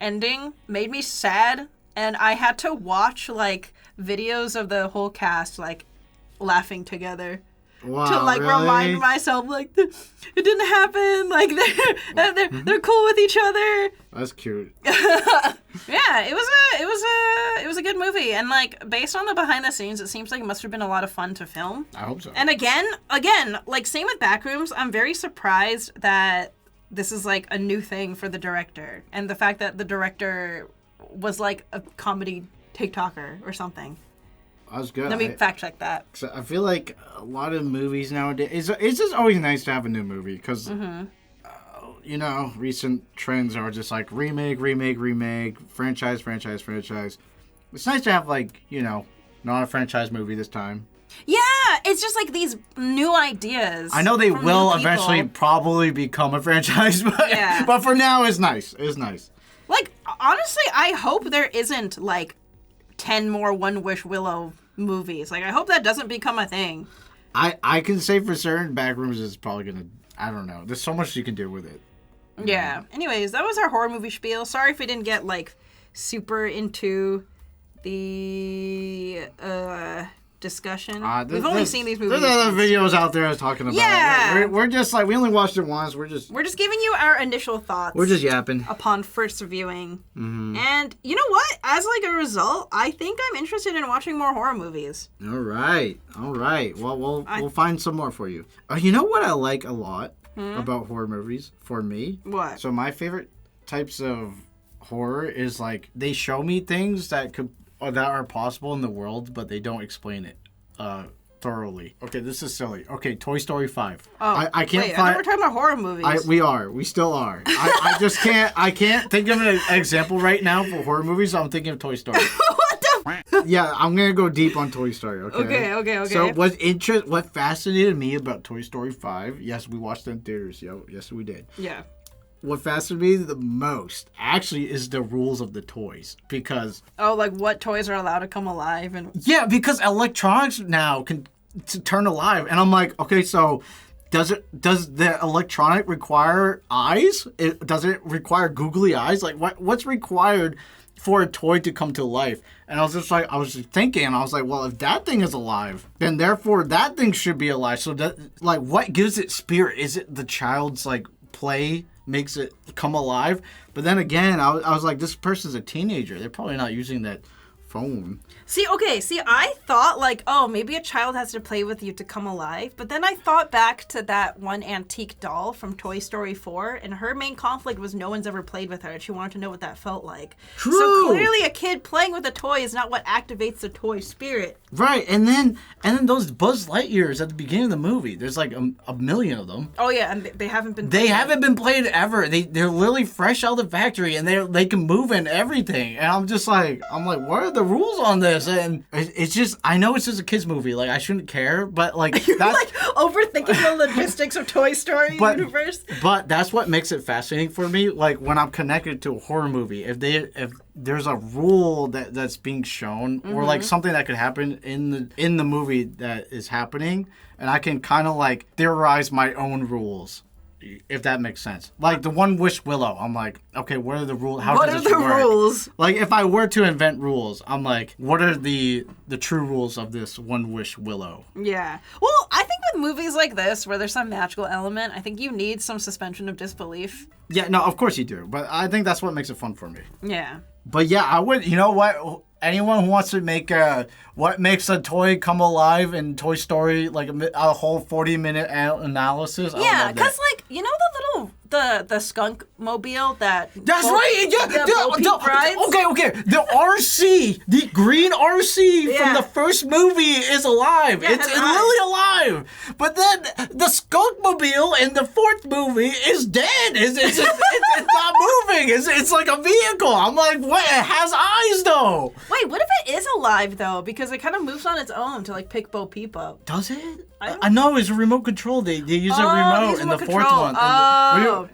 ending made me sad, and I had to watch, like, videos of the whole cast, like, laughing together. Wow, To, like, really? remind myself, like, it didn't happen. Like, they're cool with each other. That's cute. Yeah, it was a good movie, and, like, based on the behind the scenes, it seems like it must have been a lot of fun to film. I hope so. And again, like, same with Backrooms, I'm very surprised that this is, like, a new thing for the director, and the fact that the director was, like, a comedy TikToker or something. That was good. Let me fact check that. So I feel like a lot of movies nowadays, it's just always nice to have a new movie because, you know, recent trends are just like remake, franchise. It's nice to have, like, you know, not a franchise movie this time. Yeah, it's just like these new ideas. I know they from will new people. eventually probably become a franchise, but, Yeah. but for now, it's nice. It's nice. Like, honestly, I hope there isn't, like, 10 more One Wish Willow movies. Like, I hope that doesn't become a thing. I can say for certain Backrooms is probably going to, I don't know. There's so much you can do with it. Yeah. Anyways, that was our horror movie spiel. Sorry if we didn't get, like, super into the discussion. We've only seen these movies There's other once. videos out there talking about Yeah. it. We're just like, we only watched it once. We're just giving you our initial thoughts. We're just yapping. Upon first viewing. And you know what? As, like, a result, I think I'm interested in watching more horror movies. All right. Well, we'll find some more for you. You know what I like a lot about horror movies for me? What? So my favorite types of horror is like they show me things that are possible in the world, but they don't explain it thoroughly. Okay, this is silly. Okay, Toy Story 5. Oh, I can't wait, I find. thought we're talking about horror movies. We still are. I just can't. I can't think of an example right now for horror movies. So I'm thinking of Toy Story. What the? Yeah, I'm gonna go deep on Toy Story. Okay. Okay. So what fascinated me about Toy Story 5? Yes, we watched it in theaters. Yes, we did. Yeah. What fascinated me the most actually is the rules of the toys because Oh, like what toys are allowed to come alive and because electronics now can turn alive, and I'm like, okay, so does the electronic require eyes? Does it require googly eyes? Like what's required for a toy to come to life? And I was just thinking, and I was like, well, if that thing is alive, then therefore that thing should be alive. So like, what gives it spirit? Is it the child's like play makes it come alive? But then again, I was like, this person's a teenager. They're probably not using that phone. See, I thought, like, oh, maybe a child has to play with you to come alive. But then I thought back to that one antique doll from Toy Story 4, and her main conflict was no one's ever played with her, and she wanted to know what that felt like. True. So clearly a kid playing with a toy is not what activates the toy spirit. Right, and then those Buzz Lightyears at the beginning of the movie. There's like a million of them. Oh, yeah, and they haven't been They haven't been played ever. They're literally fresh out of the factory, and they can move and everything. And I'm like, what are the rules on this? And it's just, I know it's just a kids movie. Like, I shouldn't care, but like You're that's, like overthinking the logistics of Toy Story universe. But that's what makes it fascinating for me. Like when I'm connected to a horror movie, if there's a rule that's being shown, or like something that could happen in the movie that is happening, and I can kind of like theorize my own rules, if that makes sense. Like the One Wish Willow, I'm like, okay, what are the rules? How What does are this the work? rules? Like if I were to invent rules, I'm like, what are the true rules of this One Wish Willow? Yeah. Well, I think with movies like this, where there's some magical element, I think you need some suspension of disbelief. Yeah, no, of course you do, but I think that's what makes it fun for me. Yeah. But yeah, I would. You know what? Anyone who wants to make what makes a toy come alive in Toy Story, like a whole 40-minute analysis. I would Yeah, love that. because, like, you know the skunk mobile that. That's right. Yeah, rides. okay. The RC, the green RC from the first movie is alive. Yeah, it's literally alive. But then the skunkmobile in the fourth movie is dead. It's not moving. It's like a vehicle. I'm like, what? It has eyes though. Wait, what if it is alive though? Because it kind of moves on its own to like pick Bo Peep up. Does it? I know it's a remote control. They use a remote in the fourth one.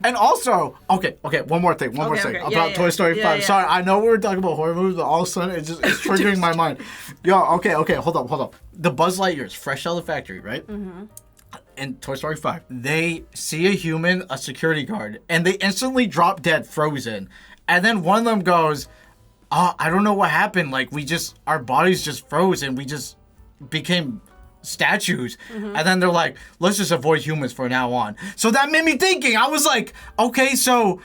And also, okay, one more thing about Toy Story 5. Sorry, I know we were talking about horror movies, but all of a sudden it's triggering my mind. Yo, okay, hold up. The Buzz Lightyear's fresh out of the factory, right? Mm-hmm. In Toy Story 5, they see a human, a security guard, and they instantly drop dead, frozen. And then one of them goes, I don't know what happened. Like, our bodies just froze and we just became statues. Mm-hmm. And then they're like, let's just avoid humans from now on. So that made me thinking. I was like, okay, so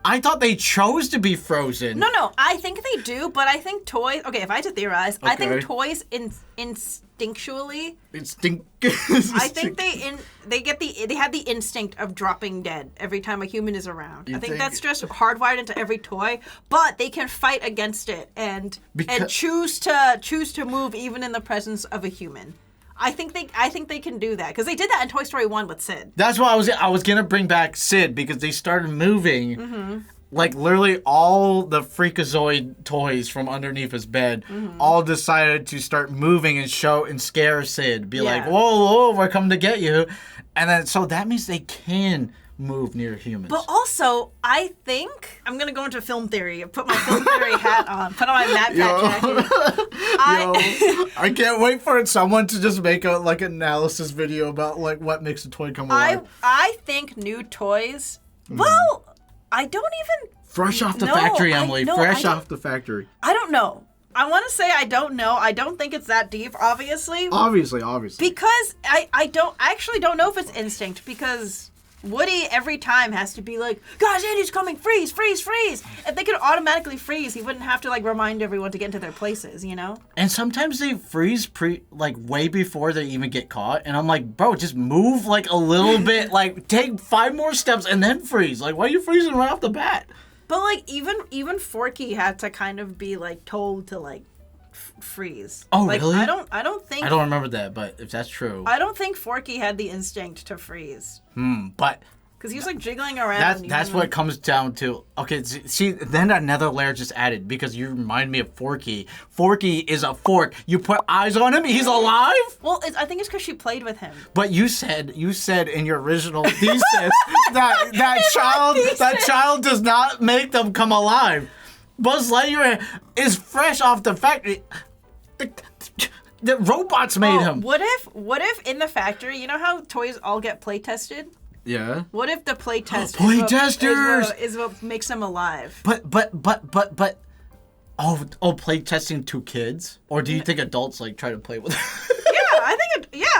I thought they chose to be frozen. No, I think they do, but I think toys. Okay, if I had to theorize, I think toys instinctually. I think they have the instinct of dropping dead every time a human is around. I think that's just hardwired into every toy, but they can fight against it and choose to move even in the presence of a human. I think they can do that because they did that in Toy Story 1 with Sid. That's why I was gonna bring back Sid because they started moving. Mm-hmm. Like literally all the Freakazoid toys from underneath his bed all decided to start moving and scare Sid. Be like, whoa, we're coming to get you. And then so that means they can move near humans. But also, I think I'm gonna go into film theory. Put my film theory hat on. Put on my Mad Pat jacket. I can't wait for someone to just make an analysis video about like what makes a toy come alive. I think new toys. Well, I don't even. Fresh off the factory, Emily. Fresh off the factory. I don't know. I want to say I don't know. I don't think it's that deep, obviously. Obviously. Because I actually don't know if it's instinct because Woody every time has to be like, guys, Andy's coming, freeze. If they could automatically freeze, he wouldn't have to like remind everyone to get into their places, you know? And sometimes they freeze way before they even get caught. And I'm like, bro, just move like a little bit, like take 5 more steps and then freeze. Like, why are you freezing right off the bat? But like even Forky had to kind of be like told to like freeze. Oh, like, really? I don't think. I don't remember that, but if that's true, I don't think Forky had the instinct to freeze. But because he was like jiggling around. That's what it comes down to. Okay, see, then another layer just added because you remind me of Forky. Forky is a fork. You put eyes on him, he's alive. Well, I think it's because she played with him. But you said in your original thesis that child does not make them come alive. Buzz Lightyear is fresh off the factory. The robots made him. What if in the factory, you know how toys all get play tested? Yeah. What if the play test is what makes them alive? But play testing to kids? Or do you think adults like try to play with them?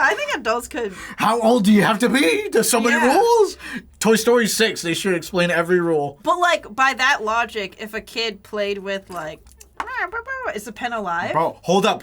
I think adults could. How old do you have to be? There's so many rules. Toy Story 6, they should explain every rule. But like by that logic, if a kid played with like, is the pen alive? Bro, hold up.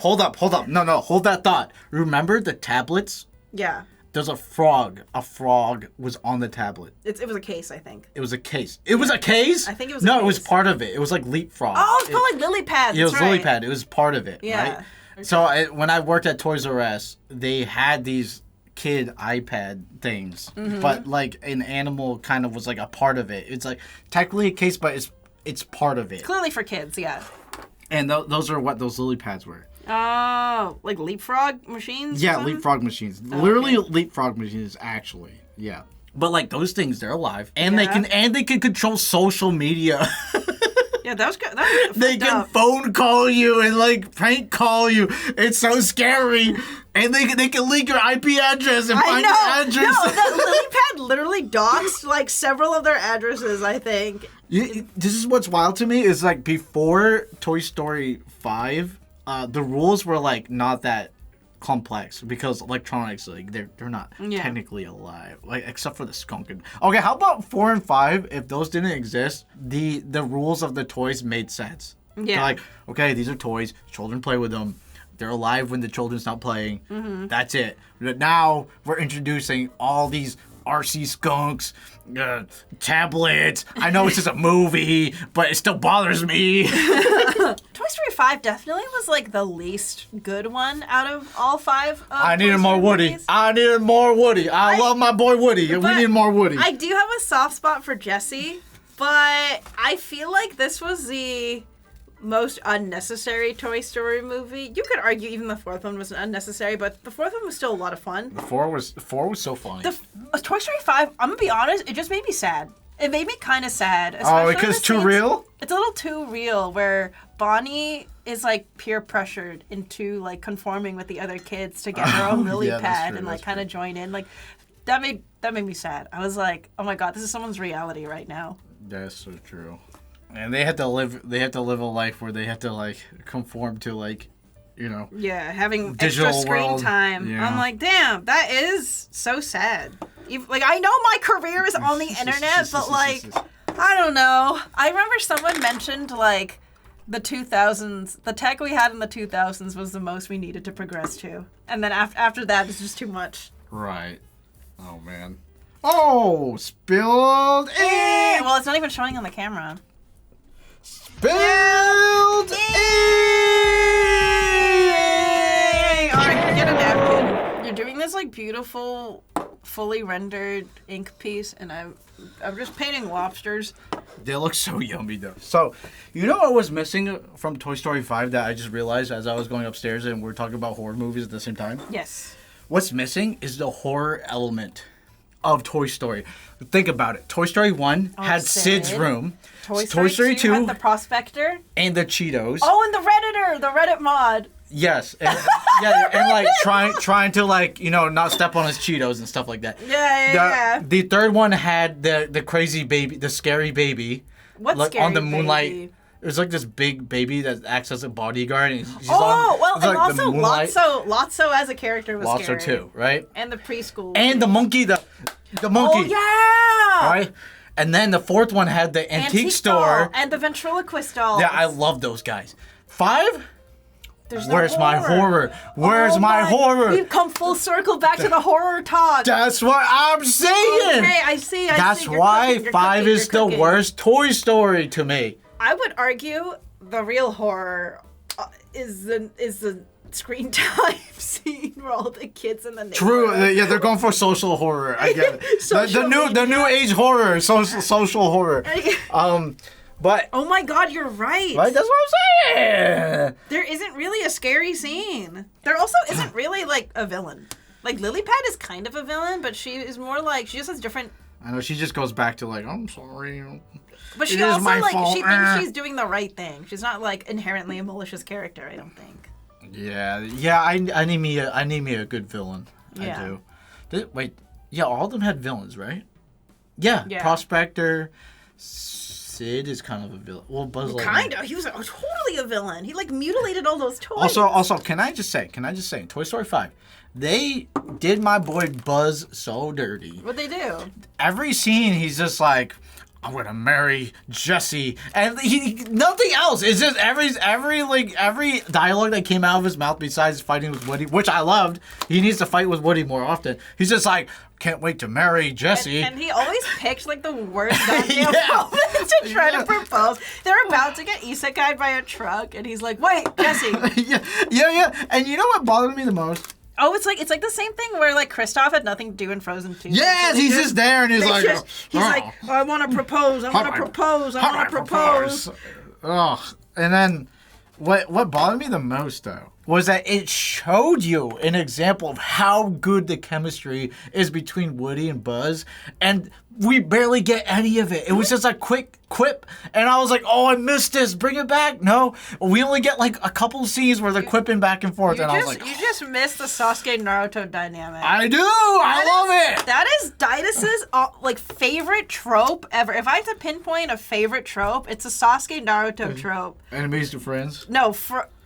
No, hold that thought. Remember the tablets? Yeah. There's a frog. A frog was on the tablet. It was a case, I think. It was a case. It was a case? I think it was No, it was part of it. It was like Leapfrog. Oh, it's called like Lily Pad. It was right. Lily Pad. It was part of it, yeah. right? Okay. So when I worked at Toys R Us, they had these kid iPad things, but like an animal kind of was like a part of it. It's like technically a case, but it's part of it. Clearly for kids, yeah. And those are what those Lily Pads were. Oh, like leapfrog machines? Yeah, leapfrog machines. Literally leapfrog machines, actually. Yeah. But like those things, they're alive, and they can control social media. Yeah, that was good. They can phone call you and like prank call you. It's so scary, and they can link your IP address and find your address. No, the LilyPad literally doxed like several of their addresses. I think. This is what's wild to me is like before Toy Story 5, the rules were like not that complex because electronics like they're not technically alive, like except for the skunk. Okay, how about 4 and 5? If those didn't exist, the rules of the toys made sense. Yeah, they're like, okay, these are toys, children play with them, they're alive when the children's not playing. That's it. But now we're introducing all these RC skunks, tablets. I know it's just a movie, but it still bothers me. Toy Story 5 definitely was like the least good one out of all 5. I needed Toy more Story Woody. movies. I needed more Woody. I love my boy Woody. We But need more Woody. I do have a soft spot for Jessie, but I feel like this was the most unnecessary Toy Story movie. You could argue even the 4th one was unnecessary, but the 4th one was still a lot of fun. 4 was so funny. Toy Story 5, I'm gonna be honest, it just made me sad. It made me kind of sad. Oh, especially because the it's too scenes- real? It's a little too real, where Bonnie is like peer pressured into like conforming with the other kids to get her own lily Yeah, that's pad true, and like that's kind of join in. Like that made me sad. I was like, oh my god, this is someone's reality right now. That's so true. And they have to live a life where they have to like conform to like, Yeah, having digital extra screen world. time. Yeah. I'm like, damn, that is so sad. Like, I know my career is on the internet, but like, I don't know. I remember someone mentioned like the 2000s. The tech we had in the 2000s was the most we needed to progress to, and then after that, it's just too much. Right. Oh man. Oh, spilled ink. Well, it's not even showing on the camera. Spilled ink. All right, get a napkin. You're doing this like beautiful, fully rendered ink piece, and I'm just painting lobsters. They look so yummy though. So, you know what was missing from Toy Story 5 that I just realized as I was going upstairs and we are talking about horror movies at the same time? Yes. What's missing is the horror element of Toy Story. Think about it. Toy Story 1 had Sid's Sid. room. Toy Story 2 had the Prospector. and the Cheetos. Oh, and the Redditor, the Reddit mod. Yes. And, yeah, and like trying to like, not step on his Cheetos and stuff like that. Yeah. The third one had the crazy baby, the scary baby. What like scary on the moonlight. baby? It was like this big baby that acts as a bodyguard. And she's Well, it's and like the also moonlight. Lotso as a character was Lotso scary. too, right? And the preschool. And the monkey, the monkey. Oh, yeah! Right? And then the fourth one had the antique store. doll and the ventriloquist doll. Yeah, I love those guys. 5? There's no Where's my horror? Where's Oh my horror? We've come full circle back to the horror talk. That's what I'm saying. Okay, I see. That's see. You're why cooking, you're 5 cooking, is you're the cooking. worst Toy Story to me. I would argue the real horror is the screen time scene where all the kids in the neighborhood. True. Yeah, they're going for social horror. I get it. the Social new age horror, social horror. But Oh my god, you're right. right, that's what I'm saying. There isn't really a scary scene. There also isn't really like a villain. Like Lilypad is kind of a villain, but she is more like she just has different. I know she just goes back to like, I'm sorry. But she It is also my like fault. she thinks she's doing the right thing. She's not like inherently a malicious character. I don't think. Yeah. I need me a good villain. Yeah. I do. Wait, yeah, all of them had villains, right? Yeah. Yeah. Prospector. Sid is kind of a villain. Well, Buzz Lightyear. Kind of. He was totally a villain. He like mutilated all those toys. Also, can I just say, in Toy Story 5, they did my boy Buzz so dirty. What'd they do? Every scene, he's just like, I'm gonna marry Jessie, and he nothing else. It's just every dialogue that came out of his mouth besides fighting with Woody, which I loved. He needs to fight with Woody more often. He's just like, can't wait to marry Jessie. And he always picked like the worst goddamn Yeah. moment to try to propose. They're about to get isekai'd by a truck, and he's like, "Wait, Jesse." yeah. And you know what bothered me the most? Oh, it's like the same thing where like Kristoff had nothing to do in Frozen 2. Yes, he's just there, and he's like, he's like, oh, I want to propose. I want to propose. I want to propose. Ugh. And then, what bothered me the most though was that it showed you an example of how good the chemistry is between Woody and Buzz, and we barely get any of it. It was just a quick quip, and I was like, "Oh, I missed this. Bring it back." No, we only get like a couple scenes where they're quipping back and forth, and I was like, You just missed the Sasuke Naruto dynamic. "I do. I love it." That is Daidus's like favorite trope ever. If I had to pinpoint a favorite trope, it's a Sasuke Naruto trope. Enemies to friends. No,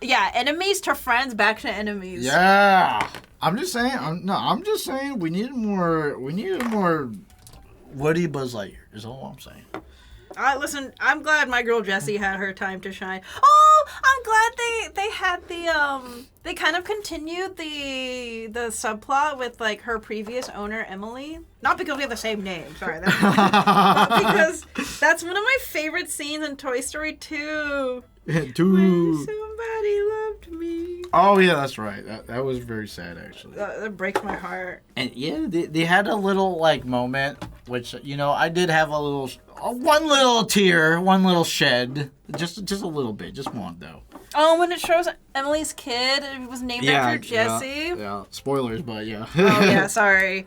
enemies to friends, back to enemies. Yeah, I'm just saying we needed more Woody Buzz Lightyear is all I'm saying. Listen, I'm glad my girl Jessie had her time to shine. Oh, I'm glad they had the they kind of continued the subplot with like her previous owner Emily. Not because we have the same name, sorry, but because that's one of my favorite scenes in Toy Story 2. When somebody loved me. Oh yeah, that's right. That was very sad actually. That breaks my heart. And yeah, they had a little like moment, which I did have one little tear, one little shed, just a little bit, just one though. Oh, when it shows Emily's kid, it was named after Jessie. Yeah, spoilers, but yeah. Oh yeah, sorry.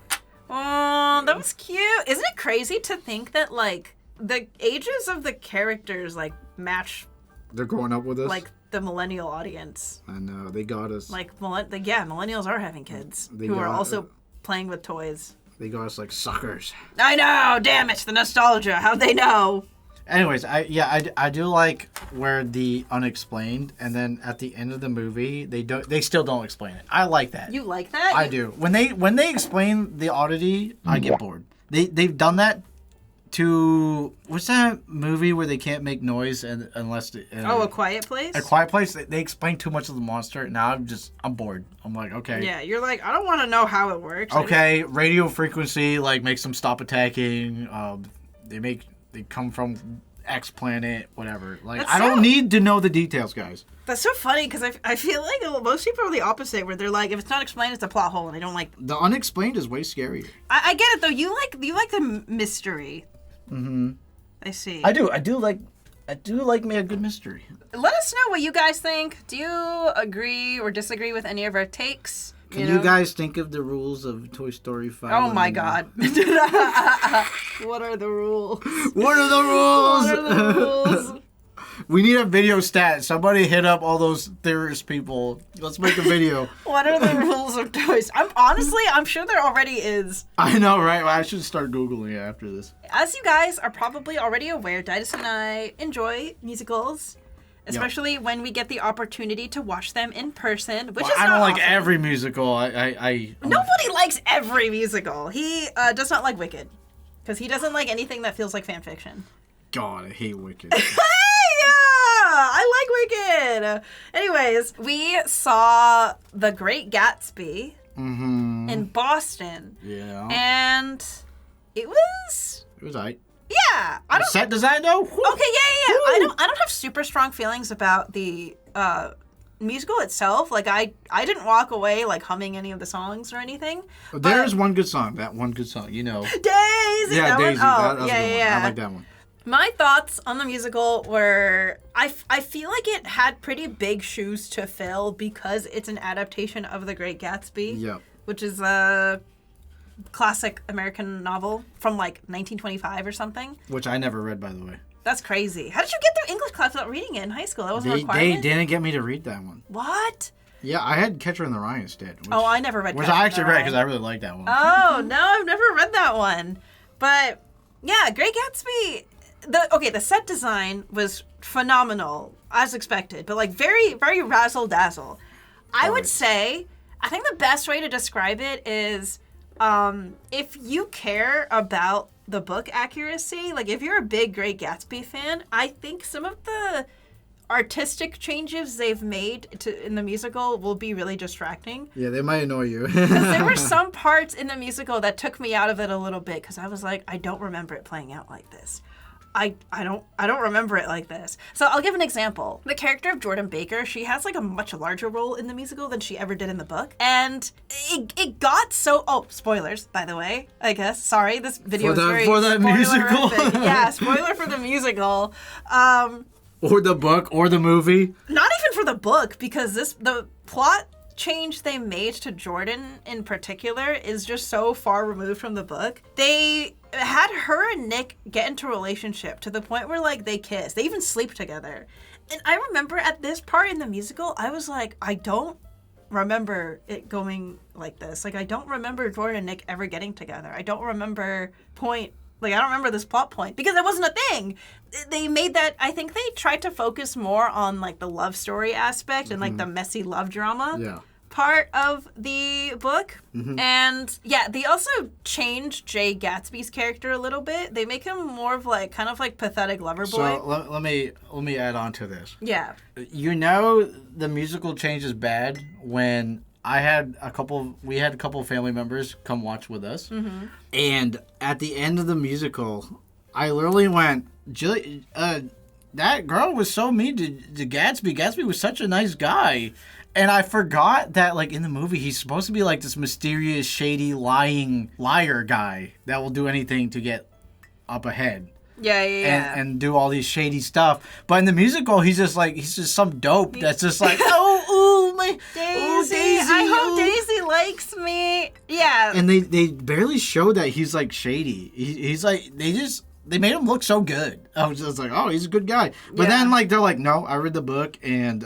Oh, that was cute. Isn't it crazy to think that like the ages of the characters like match? They're growing up with us. Like the millennial audience. I know they got us. Like millennials are having kids who are also playing with toys. They got us like suckers. I know. Damn it, the nostalgia. How'd they know? Anyways, I do like where the unexplained, and then at the end of the movie they still don't explain it. I like that. You like that? I do. When they explain the oddity, I get bored. They've done that to what's that movie where they can't make noise unless A Quiet Place. A Quiet Place. They explain too much of the monster. Now I'm bored. I'm like, okay. Yeah, you're like, I don't want to know how it works. Okay, radio frequency like makes them stop attacking. They come from X planet, whatever. Like, I don't need to know the details, guys. That's so funny because I feel like most people are the opposite, where they're like, if it's not explained, it's a plot hole, and they don't like. The unexplained is way scarier. I get it though. You like the mystery. Mm-hmm. I see. I do like me a good mystery. Let us know what you guys think. Do you agree or disagree with any of our takes? Can you guys think of the rules of Toy Story 5? Oh my god. What are the rules? What are the rules? What are the rules? We need a video stat. Somebody hit up all those theorist people. Let's make a video. What are the rules of Toys? I'm sure there already is. I know, right? Well, I should start Googling it after this. As you guys are probably already aware, Daidus and I enjoy musicals. Especially when we get the opportunity to watch them in person, which is not I don't like often. every musical. Nobody likes every musical. He does not like Wicked. Because he doesn't like anything that feels like fan fiction. God, I hate Wicked. I like Wicked. Anyways, we saw The Great Gatsby in Boston. Yeah. And it was alright. Yeah. I don't set design though? Woo. Okay, yeah. I don't have super strong feelings about the musical itself. Like I didn't walk away like humming any of the songs or anything. There's one good song. That one good song, Daisy. Yeah, Daisy. Oh, that's a good one. I like that one. My thoughts on the musical were, I feel like it had pretty big shoes to fill because it's an adaptation of The Great Gatsby. Yep. Which is a classic American novel from like 1925 or something. Which I never read, by the way. That's crazy. How did you get through English class without reading it in high school? That wasn't a requirement? They didn't get me to read that one. What? Yeah, I had Catcher in the Rye instead. I never read Which Catcher I in actually the read Rye. because I really liked that one. Oh, no, I've never read that one. But, yeah, Great Gatsby, the set design was phenomenal, as expected, but, like, very, very razzle-dazzle. I would say, I think the best way to describe it is, if you care about the book accuracy, like, if you're a big Great Gatsby fan, I think some of the artistic changes they've made in the musical will be really distracting. Yeah, they might annoy you. Because there were some parts in the musical that took me out of it a little bit because I was like, I don't remember it playing out like this. I don't remember it like this. So I'll give an example. The character of Jordan Baker, she has like a much larger role in the musical than she ever did in the book. And it got so... Oh, spoilers, by the way, I guess. Sorry, this video is very for that musical. Yeah, spoiler for the musical. Or the book, or the movie. Not even for the book, because the plot change they made to Jordan in particular is just so far removed from the book. They had her and Nick get into a relationship to the point where like they kiss. They even sleep together. And I remember at this part in the musical, I was like, I don't remember it going like this. Like I don't remember Jordan and Nick ever getting together. I don't remember I don't remember this plot point because it wasn't a thing. They made that, I think they tried to focus more on like the love story aspect and like the messy love drama part of the book. And yeah, they also changed Jay Gatsby's character a little bit. They make him more of like kind of like pathetic lover boy. So let me add on to this. Yeah. You know, the musical change is bad when we had a couple of family members come watch with us, and at the end of the musical, I literally went, that girl was so mean to Gatsby. Gatsby was such a nice guy. And I forgot that, like, in the movie, he's supposed to be, like, this mysterious, shady, liar guy that will do anything to get up ahead. Yeah. And do all these shady stuff. But in the musical, he's just some dope that's just like, oh, my Daisy, I hope Daisy likes me. Yeah. And they barely show that he's, like, shady. He's like, they made him look so good. I was just like, oh, he's a good guy. But then, like, they're like, no, I read the book, and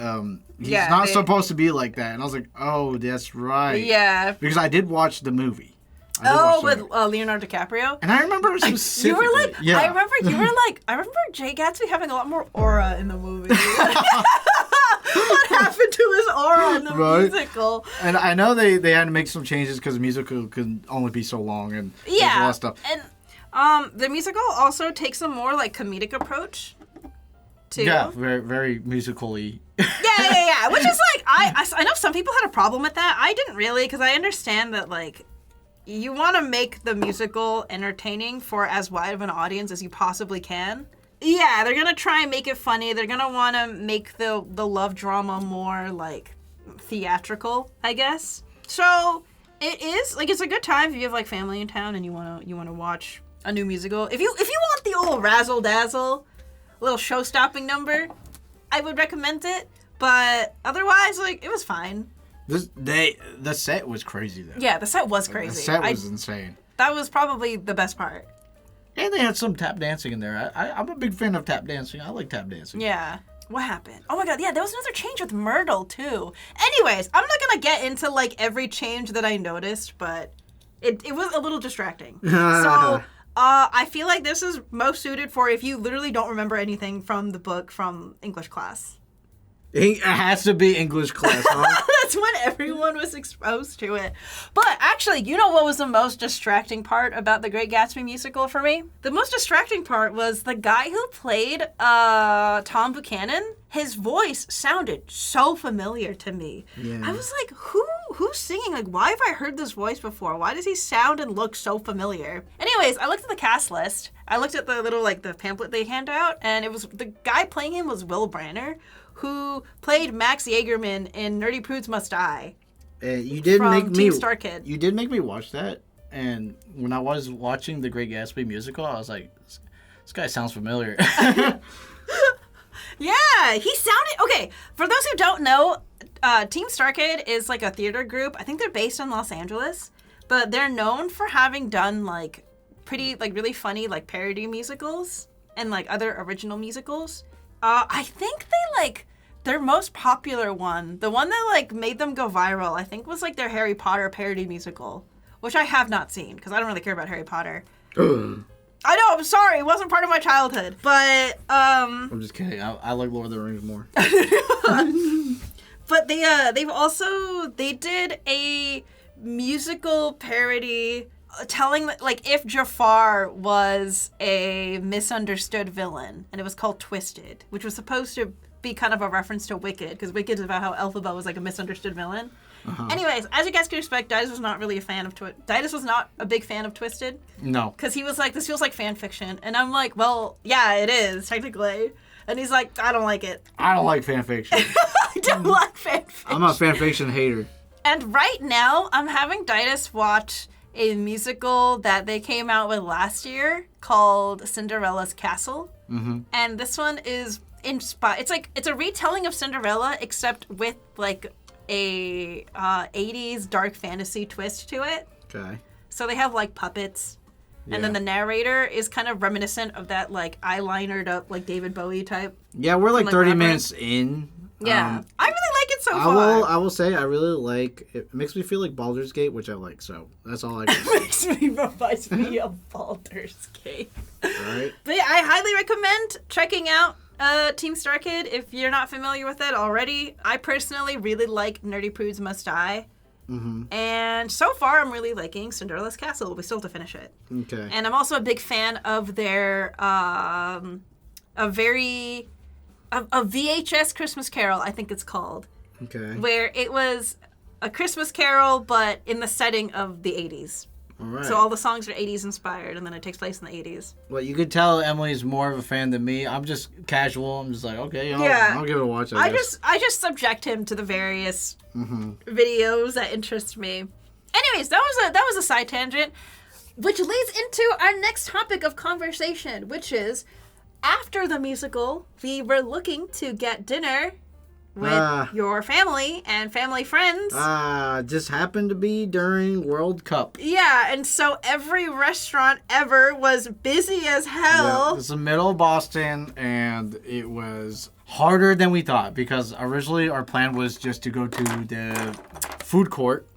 he's not supposed to be like that. And I was like, oh, that's right. Yeah. Because I did watch the movie. With Leonardo DiCaprio? And I remember specifically. You were like, I remember Jay Gatsby having a lot more aura in the movie. What happened to his aura in the musical? And I know they had to make some changes because the musical could only be so long, and there's a lot of stuff. And the musical also takes a more like comedic approach too. Yeah, very, very musically. Yeah. Which is like, I know some people had a problem with that. I didn't really, because I understand that like you want to make the musical entertaining for as wide of an audience as you possibly can. Yeah, they're gonna try and make it funny. They're gonna want to make the love drama more like theatrical, I guess. So it is like, it's a good time if you have like family in town and you wanna watch a new musical. If you want the old razzle dazzle, little show stopping number, I would recommend it. But otherwise, like, it was fine. The set was crazy though. Yeah, the set was crazy. The set was insane. That was probably the best part. And they had some tap dancing in there. I'm a big fan of tap dancing. I like tap dancing. Yeah. What happened? Oh my god, yeah, there was another change with Myrtle, too. Anyways, I'm not gonna get into, like, every change that I noticed, but it was a little distracting. So, I feel like this is most suited for if you literally don't remember anything from the book from English class. It has to be English class, huh? That's when everyone was exposed to it. But actually, you know what was the most distracting part about The Great Gatsby musical for me? The most distracting part was the guy who played Tom Buchanan. His voice sounded so familiar to me. Yeah. I was like, who's singing? Like, why have I heard this voice before? Why does he sound and look so familiar? Anyways, I looked at the cast list. I looked at the little, like, the pamphlet they hand out, and it was, the guy playing him was Will Branner, who played Max Jaegerman in Nerdy Prudes Must Die. You did from make me Team Star Kid. You did make me watch that, and when I was watching the Great Gatsby musical, I was like, this guy sounds familiar. Yeah, he sounded... Okay, for those who don't know, Team Star Kid is like a theater group. I think they're based in Los Angeles, but they're known for having done like pretty, like really funny like parody musicals and like other original musicals. I think they like... Their most popular one, the one that like made them go viral, I think was like their Harry Potter parody musical, which I have not seen because I don't really care about Harry Potter. I know, I'm sorry, it wasn't part of my childhood, but I'm just kidding. I like Lord of the Rings more. But they did a musical parody telling like if Jafar was a misunderstood villain, and it was called Twisted, which was supposed to be kind of a reference to Wicked, because Wicked is about how Elphaba was like a misunderstood villain. Anyways, as you guys can expect, Daidus was not really a fan of Daidus was not a big fan of Twisted. No. Because he was like, this feels like fan fiction. And I'm like, well, yeah, it is, technically. And he's like, I don't like it. I don't like fan fiction. I don't like fan fiction. I'm a fan fiction hater. And right now, I'm having Daidus watch a musical that they came out with last year called Cinderella's Castle. And this one is inspired. It's a retelling of Cinderella, except with like a 80s dark fantasy twist to it. Okay. So they have like puppets, and then the narrator is kind of reminiscent of that like eyelinered up like David Bowie type. Yeah, we're like 30 minutes in. Yeah, I really like it so far. I will say I really like it. It makes me feel like Baldur's Gate, which I like. So that's all I can say. Reminds me of Baldur's Gate. Right. But yeah, I highly recommend checking out Team Star Kid, if you're not familiar with it already. I personally really like Nerdy Prudes Must Die. Mm-hmm. And so far, I'm really liking Cinderella's Castle. We still have to finish it. Okay. And I'm also a big fan of their a VHS Christmas Carol, I think it's called. Okay. Where it was a Christmas Carol, but in the setting of the 80s. All right. So all the songs are 80s inspired, and then it takes place in the 80s. Well, you could tell Emily's more of a fan than me. I'm just casual. I'm just like, okay, Yeah. I'll give it a watch. I guess. I just subject him to the various videos that interest me. Anyways, that was a side tangent, which leads into our next topic of conversation, which is after the musical, we were looking to get dinner with your family and family friends. Just happened to be during World Cup. Yeah, and so every restaurant ever was busy as hell. Yeah, it's the middle of Boston, and it was harder than we thought because originally our plan was just to go to the food court,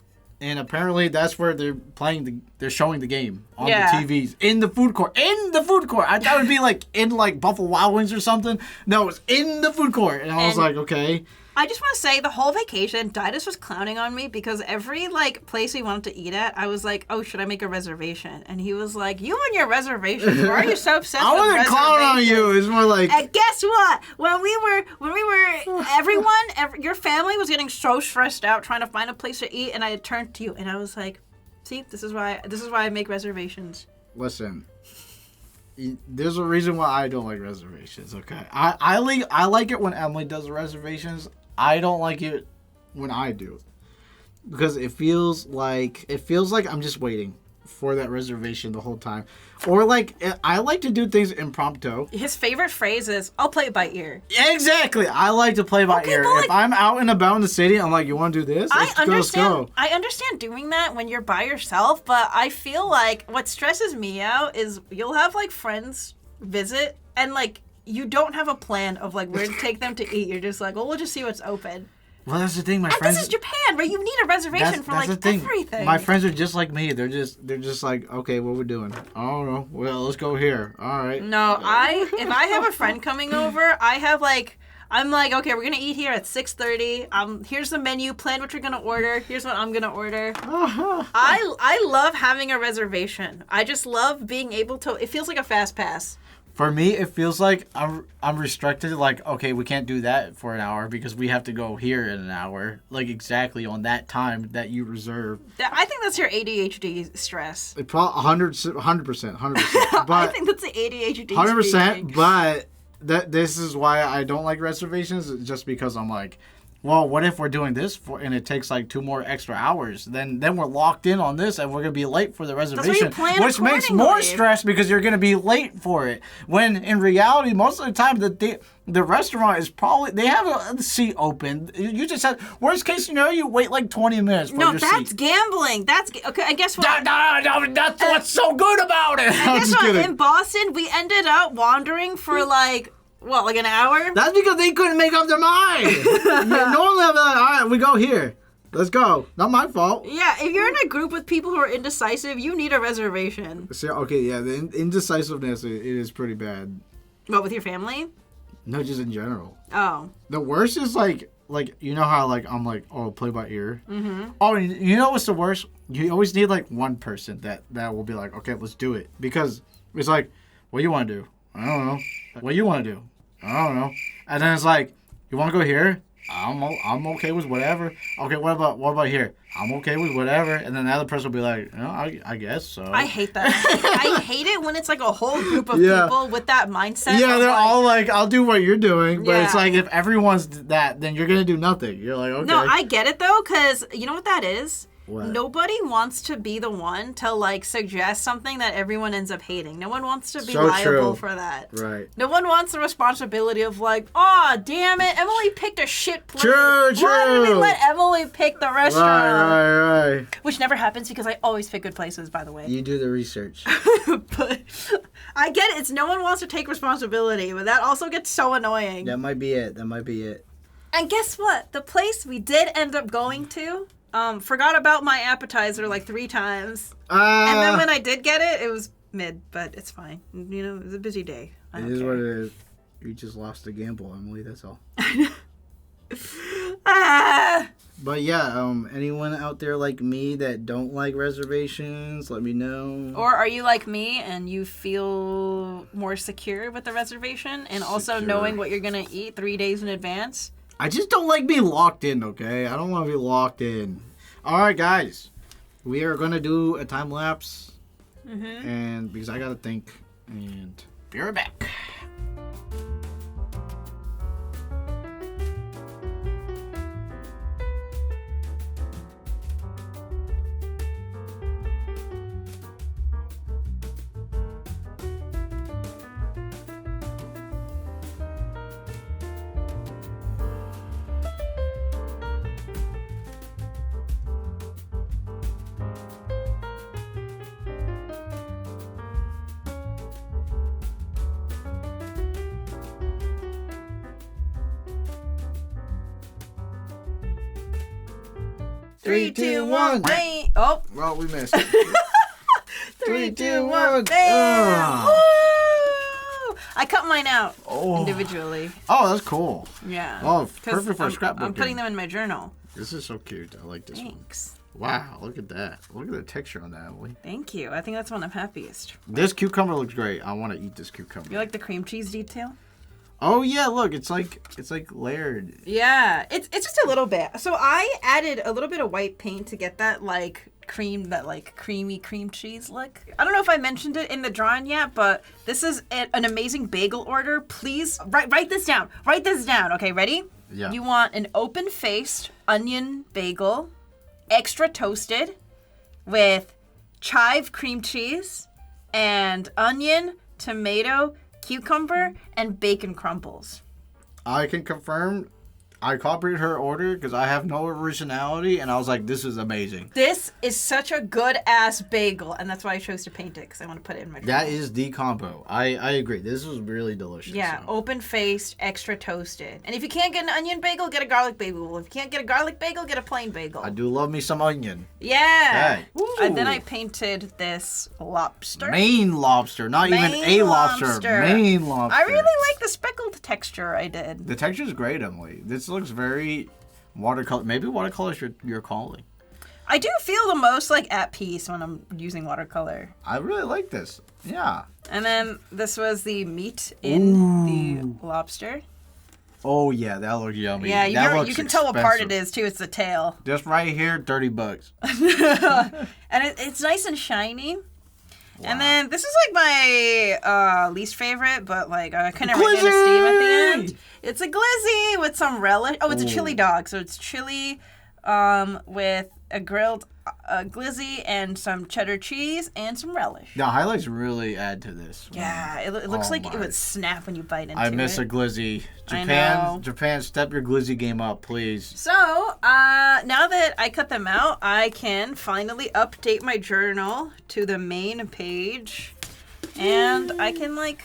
and apparently that's where they're showing the game on the TVs in the food court. In the food court, I thought it'd be like in like Buffalo Wild Wings or something. No, it's in the food court, and I was like, okay. I just want to say the whole vacation, Daidus was clowning on me because every like place we wanted to eat at, I was like, "Oh, should I make a reservation?" And he was like, "You and your reservations. Why are you so obsessed with reservations?" I wasn't clowning on you. It's more like. And guess what? When we were, your family was getting so stressed out trying to find a place to eat, and I turned to you and I was like, "See, this is why I make reservations." Listen. There's a reason why I don't like reservations, okay? I like it when Emily does reservations. I don't like it when I do. Because it feels like I'm just waiting for that reservation the whole time. Or like I like to do things impromptu. His favorite phrase is, "I'll play it by ear." Exactly. I like to play by ear. If I'm out and about in the city, I'm like, "You want to do this? Let's go." I understand doing that when you're by yourself, but I feel like what stresses me out is you'll have like friends visit and like you don't have a plan of like where to take them to eat. You're just like, "Well, we'll just see what's open." Well, that's the thing, my and friends. This is Japan, where you need a reservation for like everything. My friends are just like me. They're just like, okay, what we're doing? I don't know. Well, let's go here. All right. No, if I have a friend coming over, I'm like, okay, we're gonna eat here at 6:30. Here's the menu. Plan what you're gonna order. Here's what I'm gonna order. I love having a reservation. I just love being able to. It feels like a fast pass. For me, it feels like I'm restricted. Like, okay, we can't do that for an hour because we have to go here in an hour. Like, exactly on that time that you reserve. I think that's your ADHD stress. 100%. But I think that's the ADHD 100%, but this is why I don't like reservations. Just because I'm like, well, what if we're doing this and it takes like 2 more extra hours? Then we're locked in on this and we're going to be late for the reservation. Which makes more stress because you're going to be late for it. When in reality, most of the time, the restaurant is probably, they have a seat open. You just have, worst case scenario, you wait like 20 minutes for your seat. No, that's gambling. Okay, and guess what? No, that's what's so good about it. And guess what? In Boston, we ended up wandering for like an hour? That's because they couldn't make up their mind. Normally, I'd be like, all right, we go here. Let's go. Not my fault. Yeah, if you're in a group with people who are indecisive, you need a reservation. So, okay, yeah, the indecisiveness, it is pretty bad. What, with your family? No, just in general. Oh. The worst is like you know how like I'm like, oh, play by ear? Mm-hmm. Oh, you know what's the worst? You always need like one person that will be like, okay, let's do it. Because it's like, what do you want to do? I don't know. What do you want to do? I don't know. And then it's like, you want to go here? I'm okay with whatever. Okay, what about here? I'm okay with whatever. And then the other person will be like, I guess so. I hate that. I hate it when it's like a whole group of people with that mindset. Yeah, they're all like, I'll do what you're doing. But it's Yeah. like, if everyone's that, then you're going to do nothing. You're like, okay. No, I get it though, because you know what that is? What? Nobody wants to be the one to like suggest something that everyone ends up hating. No one wants to be So liable true. for that. Right. No one wants the responsibility of like, oh, damn it, Emily picked a shit place. True. Why did we let Emily pick the restaurant? Right. Which never happens because I always pick good places, by the way. You do the research. But I get it. It's no one wants to take responsibility, but that also gets so annoying. That might be it. And guess what? The place we did end up going to, forgot about my appetizer like 3 times. And then when I did get it, it was mid, but it's fine. You know, it was a busy day. It is what it is. You just lost the gamble, Emily. That's all. Ah! But yeah, anyone out there like me that don't like reservations, let me know. Or are you like me and you feel more secure with the reservation and also Secure. knowing what you're going to eat 3 days in advance? I just don't like being locked in, okay? I don't want to be locked in. All right, guys. We are going to do a time lapse. And because I got to think. And be right back. Three, two, one. Bang! Oh, Well, we missed it. 3, 2, 1. one. Bam! Ugh. Woo! I cut mine out individually. Oh, that's cool. Yeah. Oh, 'Cause perfect for scrapbooking. I'm putting them in my journal. This is so cute. I like this Thanks. one. Wow, look at that. Look at the texture on that, Emily. Thank you. I think that's one I'm happiest. This cucumber looks great. I want to eat this cucumber. You like the cream cheese detail? Oh yeah, look, it's like layered. Yeah, it's just a little bit. So I added a little bit of white paint to get that creamy cream cheese look. I don't know if I mentioned it in the drawing yet, but this is an amazing bagel order. Please write this down. Write this down. Okay, ready? Yeah. You want an open-faced onion bagel, extra toasted, with chive cream cheese and onion, tomato, cucumber, and bacon crumbles. I can confirm I copied her order because I have no originality, and I was like, this is amazing. This is such a good-ass bagel, and that's why I chose to paint it, because I want to put it in my journal. That is the combo. I agree. This was really delicious. Yeah, so. open-faced, extra toasted. And if you can't get an onion bagel, get a garlic bagel. If you can't get a garlic bagel, get a plain bagel. I do love me some onion. Yeah. Hey. And then I painted this lobster. Maine lobster, not even a lobster. Maine lobster. I really like the speckled texture I did. The texture is great, Emily. This looks very watercolor. Maybe watercolor is your calling. I do feel the most like at peace when I'm using watercolor. I really like this. Yeah. And then this was the meat in the lobster. Oh yeah, that looks yummy. Yeah, that you can tell what part it is too. It's the tail. Just right here, $30. And it's nice and shiny. Wow. And then this is like my least favorite, but like I couldn't really get a steam at the end. It's a glizzy with some relish. Oh, it's a chili dog. So it's chili with a grilled glizzy and some cheddar cheese and some relish. The highlights really add to this. Yeah, it looks like it would snap when you bite into it. I miss a glizzy. I know. Japan, step your glizzy game up, please. So, now that I cut them out, I can finally update my journal to the main page. And I can, like,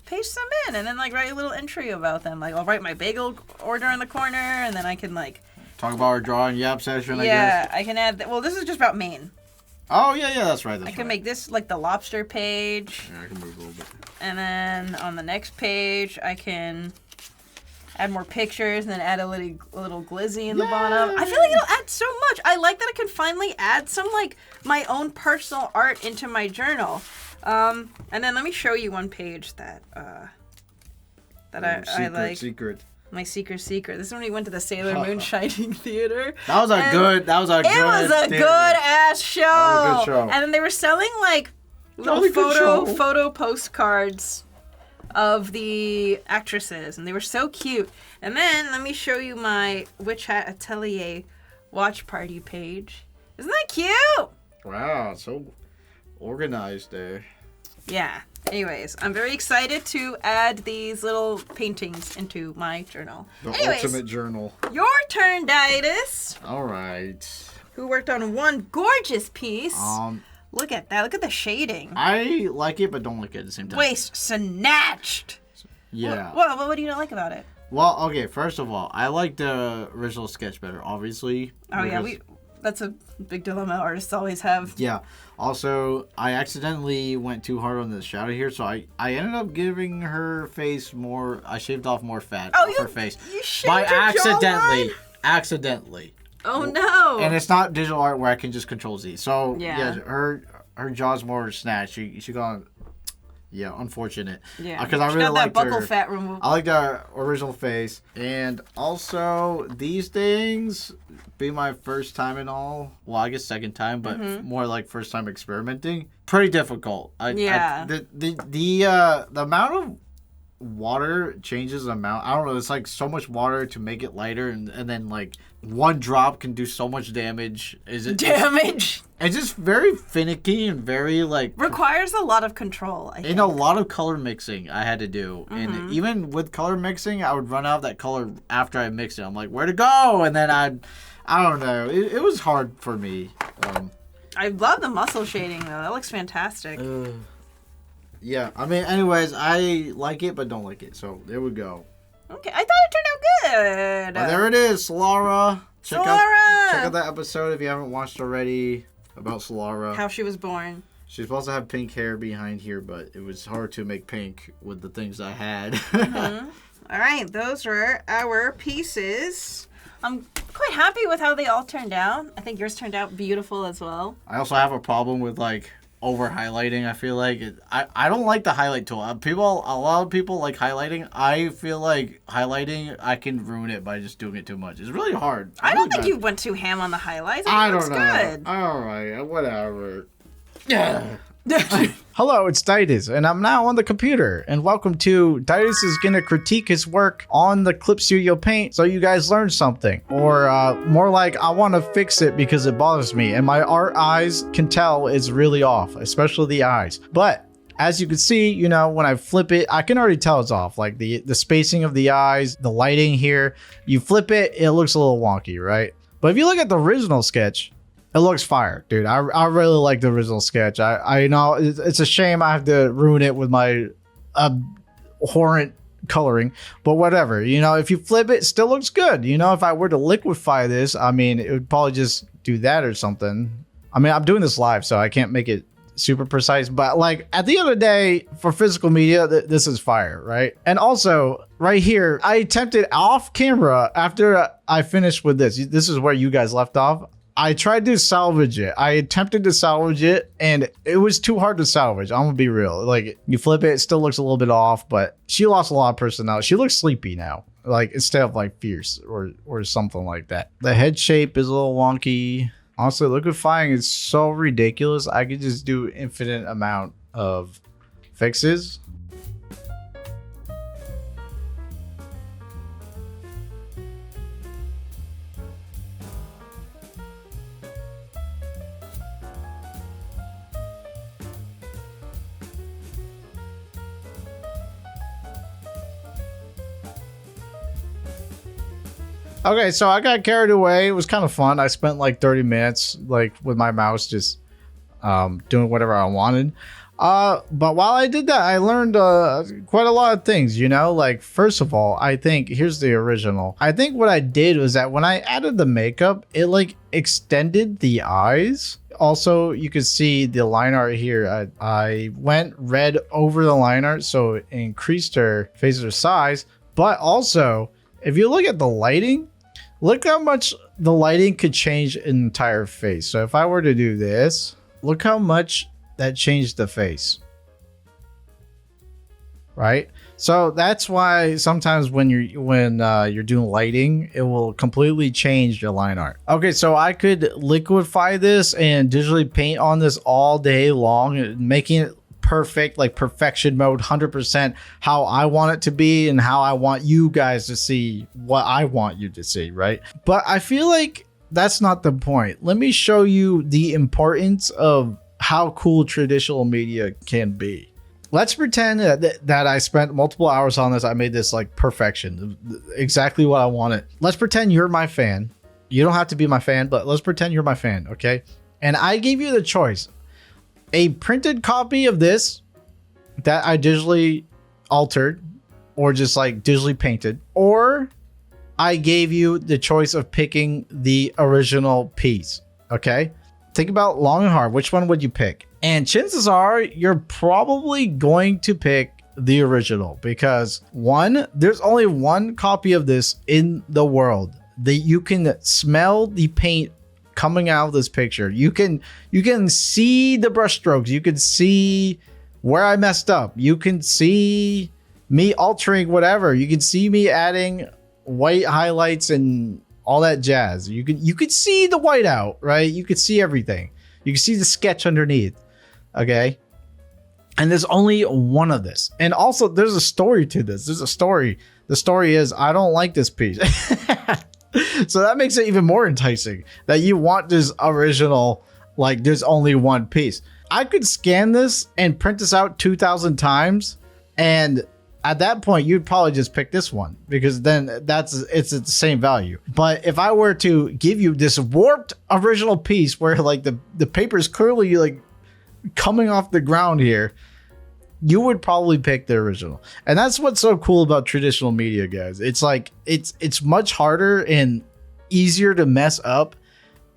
paste them in and then, like, write a little entry about them. Like, I'll write my bagel order in the corner, and then I can, like... Talk about our drawing yap session, I guess. Yeah, I can add... Well, this is just about Maine. Oh, yeah, that's right. I can make this, like, the lobster page. Yeah, I can move a little bit. And then on the next page, I can... add more pictures and then add a little glizzy in the bottom. I feel like it'll add so much. I like that I can finally add some like my own personal art into my journal. And then let me show you one page that I like. Secret. My secret. This is when we went to the Sailor Moon Shining Theater. That was a good ass show. That was a good show. And then they were selling like little photo postcards of the actresses, and they were so cute. And then let me show you my Witch Hat Atelier watch party page. Isn't that cute? Wow, so organized there. Yeah. Anyways, I'm very excited to add these little paintings into my journal. The ultimate journal. Your turn, Daidus. All right. Who worked on one gorgeous piece. Look at that. Look at the shading. I like it, but don't like it at the same time. Waist snatched. Yeah. What do you not like about it? Well, okay, first of all, I like the original sketch better, obviously. Oh, yeah. That's a big dilemma artists always have. Yeah. Also, I accidentally went too hard on the shadow here, so I ended up giving her face more. I shaved off more fat off her face. You shaved by her accidentally. jawline? Accidentally. Oh no! And it's not digital art where I can just control Z. So Yeah. her jaw's more snatched. She got. Yeah, unfortunate. Yeah, because I she really got that liked buckle her. fat removal. I like the original face, and also these things be my first time in all. Well, I guess second time, but more like first time experimenting. Pretty difficult. Yeah. The amount of water changes the amount. I don't know. It's like so much water to make it lighter, and then like one drop can do so much damage. Damage? It's just very finicky and very like Requires a lot of control, I think. and a lot of color mixing I had to do. And even with color mixing, I would run out of that color after I mixed it. I'm like, where to go? And then I don't know. It was hard for me. I love the muscle shading, though. That looks fantastic. Yeah. I mean, anyways, I like it, but don't like it. So there we go. Okay, I thought it turned out good. Well, there it is, Solara. Check Solara! out that episode if you haven't watched already about Solara. How she was born. She's supposed to have pink hair behind here, but it was hard to make pink with the things I had. All right, those were our pieces. I'm quite happy with how they all turned out. I think yours turned out beautiful as well. I also have a problem with like over highlighting. I feel like I don't like the highlight tool. A lot of people like highlighting. I feel like highlighting, I can ruin it by just doing it too much. It's really hard. I don't think you went too ham on the highlights. I Looks don't know. good. All right, whatever. Yeah. Hello, it's Daidus, and I'm now on the computer. And welcome to Daidus is gonna critique his work on the Clip Studio Paint, so you guys learn something, or more like I want to fix it because it bothers me, and my art eyes can tell it's really off, especially the eyes. But as you can see, you know, when I flip it, I can already tell it's off. Like the spacing of the eyes, the lighting here. You flip it, it looks a little wonky, right? But if you look at the original sketch, it looks fire, dude. I really like the original sketch. I know it's a shame I have to ruin it with my abhorrent coloring, but whatever. You know, if you flip it, it still looks good. You know, if I were to liquefy this, I mean, it would probably just do that or something. I mean, I'm doing this live, so I can't make it super precise, but like at the end of the day, for physical media, this is fire, right? And also right here, I attempted off camera after I finished with this. This is where you guys left off. I tried to salvage it. I attempted to salvage it, and it was too hard to salvage. I'm gonna be real. Like, you flip it, it still looks a little bit off, but she lost a lot of personality. She looks sleepy now, like instead of like fierce or something like that. The head shape is a little wonky. Honestly, liquefying is so ridiculous. I could just do infinite amount of fixes. Okay, so I got carried away. It was kind of fun. I spent like 30 minutes like with my mouse just doing whatever I wanted. But while I did that, I learned quite a lot of things, you know? Like, first of all, I think, here's the original. I think what I did was that when I added the makeup, it like extended the eyes. Also, you can see the line art here. I went red over the line art, so it increased her facial size. But also, if you look at the lighting, look how much the lighting could change an entire face. So if I were to do this, look how much that changed the face. Right? So that's why sometimes when you're doing lighting, it will completely change your line art. Okay, so I could liquefy this and digitally paint on this all day long, making it perfect, like perfection mode, 100% how I want it to be and how I want you guys to see what I want you to see, right? But I feel like that's not the point. Let me show you the importance of how cool traditional media can be. Let's pretend that I spent multiple hours on this. I made this like perfection, exactly what I wanted. Let's pretend you're my fan. You don't have to be my fan, but let's pretend you're my fan, okay? And I gave you the choice. A printed copy of this that I digitally altered or just like digitally painted, or I gave you the choice of picking the original piece. Okay? Think about long and hard. Which one would you pick? And chances are you're probably going to pick the original because one, there's only one copy of this in the world that you can smell the paint coming out of this picture. You can see the brush strokes. You can see where I messed up. You can see me altering whatever. You can see me adding white highlights and all that jazz. You could see the whiteout, right? You could see everything. You can see the sketch underneath. Okay. And there's only one of this. And also there's a story to this. There's a story. The story is I don't like this piece. So that makes it even more enticing that you want this original, like there's only one piece. I could scan this and print this out 2,000 times. And at that point, you'd probably just pick this one because then it's the same value. But if I were to give you this warped original piece where like the paper is clearly like coming off the ground here, you would probably pick the original. And that's what's so cool about traditional media, guys. It's like it's much harder and easier to mess up.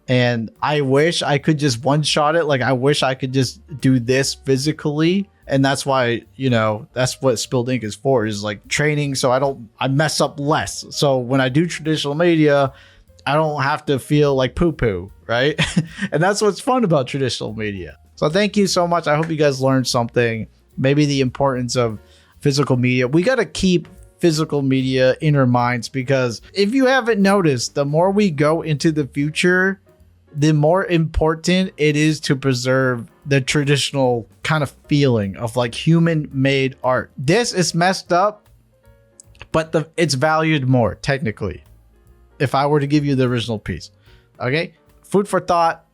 And I wish I could just one shot it. Like I wish I could just do this physically. And that's why, that's what Spilled Ink is for, is like training. So I mess up less. So when I do traditional media, I don't have to feel like poo poo, right? And that's what's fun about traditional media. So thank you so much. I hope you guys learned something. Maybe the importance of physical media. We got to keep physical media in our minds because if you haven't noticed, the more we go into the future, the more important it is to preserve the traditional kind of feeling of like human made art. This is messed up, but it's valued more technically if I were to give you the original piece. Okay, food for thought.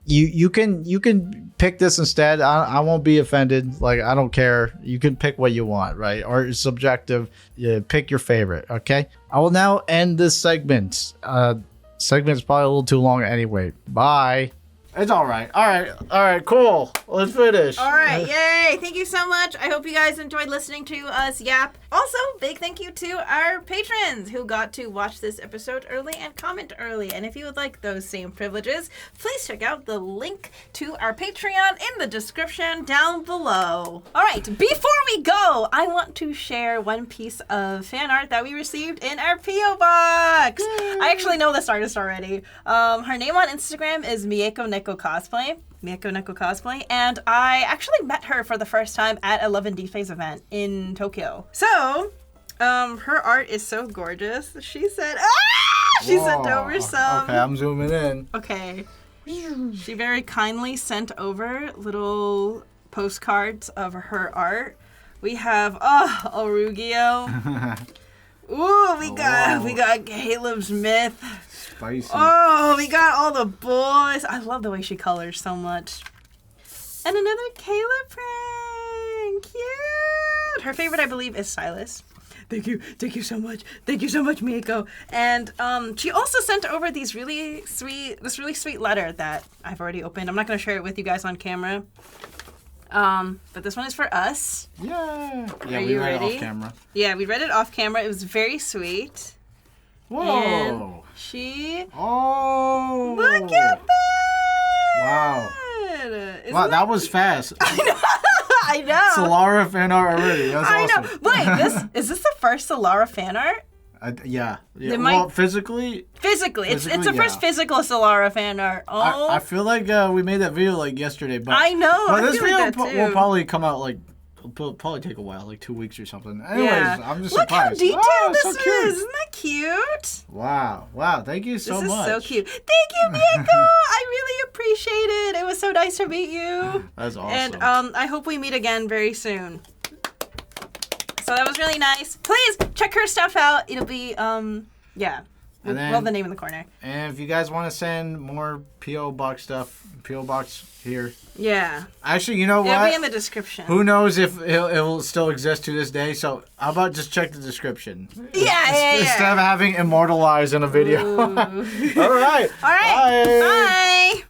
You can pick this instead. I won't be offended. Like I don't care. You can pick what you want, right? Art is subjective. Pick your favorite. Okay. I will now end this segment. Segment's probably a little too long anyway. Bye. It's all right. All right, cool. Let's finish. All right, yay. Thank you so much. I hope you guys enjoyed listening to us yap. Also, big thank you to our patrons who got to watch this episode early and comment early. And if you would like those same privileges, please check out the link to our Patreon in the description down below. All right, before we go, I want to share one piece of fan art that we received in our P.O. Box. I actually know this artist already. Her name on Instagram is Mieko Neko Cosplay, and I actually met her for the first time at a Love and Deface event in Tokyo. So, her art is so gorgeous. She said, she sent over some. Okay, I'm zooming in. Okay. She very kindly sent over little postcards of her art. We have, Orugio. Ooh, we got Caleb Smith. Spicy. Oh, we got all the boys. I love the way she colors so much. And another Kayla prank. Cute. Her favorite, I believe, is Silas. Thank you so much. Thank you so much, Mieko. And she also sent over this really sweet letter that I've already opened. I'm not going to share it with you guys on camera. But this one is for us. Yeah. Yeah, Are we you read ready? it off camera. Yeah, we read it off camera. It was very sweet. Whoa. And she... Oh. Look at that! Wow. Isn't Wow, that was fast. I know. Solara fan art already. That's awesome. I know. Wait, is this the first Solara fan art? Yeah. Well, physically, it's the first physical Solara fan art. Oh. I feel like we made that video like yesterday, but I know. But I this feel video like that too. will probably come out like. It'll probably take a while, like 2 weeks or something. Anyways, Yeah. I'm just Look surprised. how detailed this so is. cute. Isn't that cute? Wow. Thank you so much. This is so cute. Thank you, Mieko. I really appreciate it. It was so nice to meet you. That's awesome. And I hope we meet again very soon. So that was really nice. Please check her stuff out. It'll be, yeah. And then, well, the name in the corner. And if you guys want to send more P.O. Box stuff, P.O. Box here. Yeah. Actually, you know what? It'll be in the description. Who knows if it will still exist to this day? So how about just check the description? Yeah. Instead of having immortalized in a video. All right. Bye.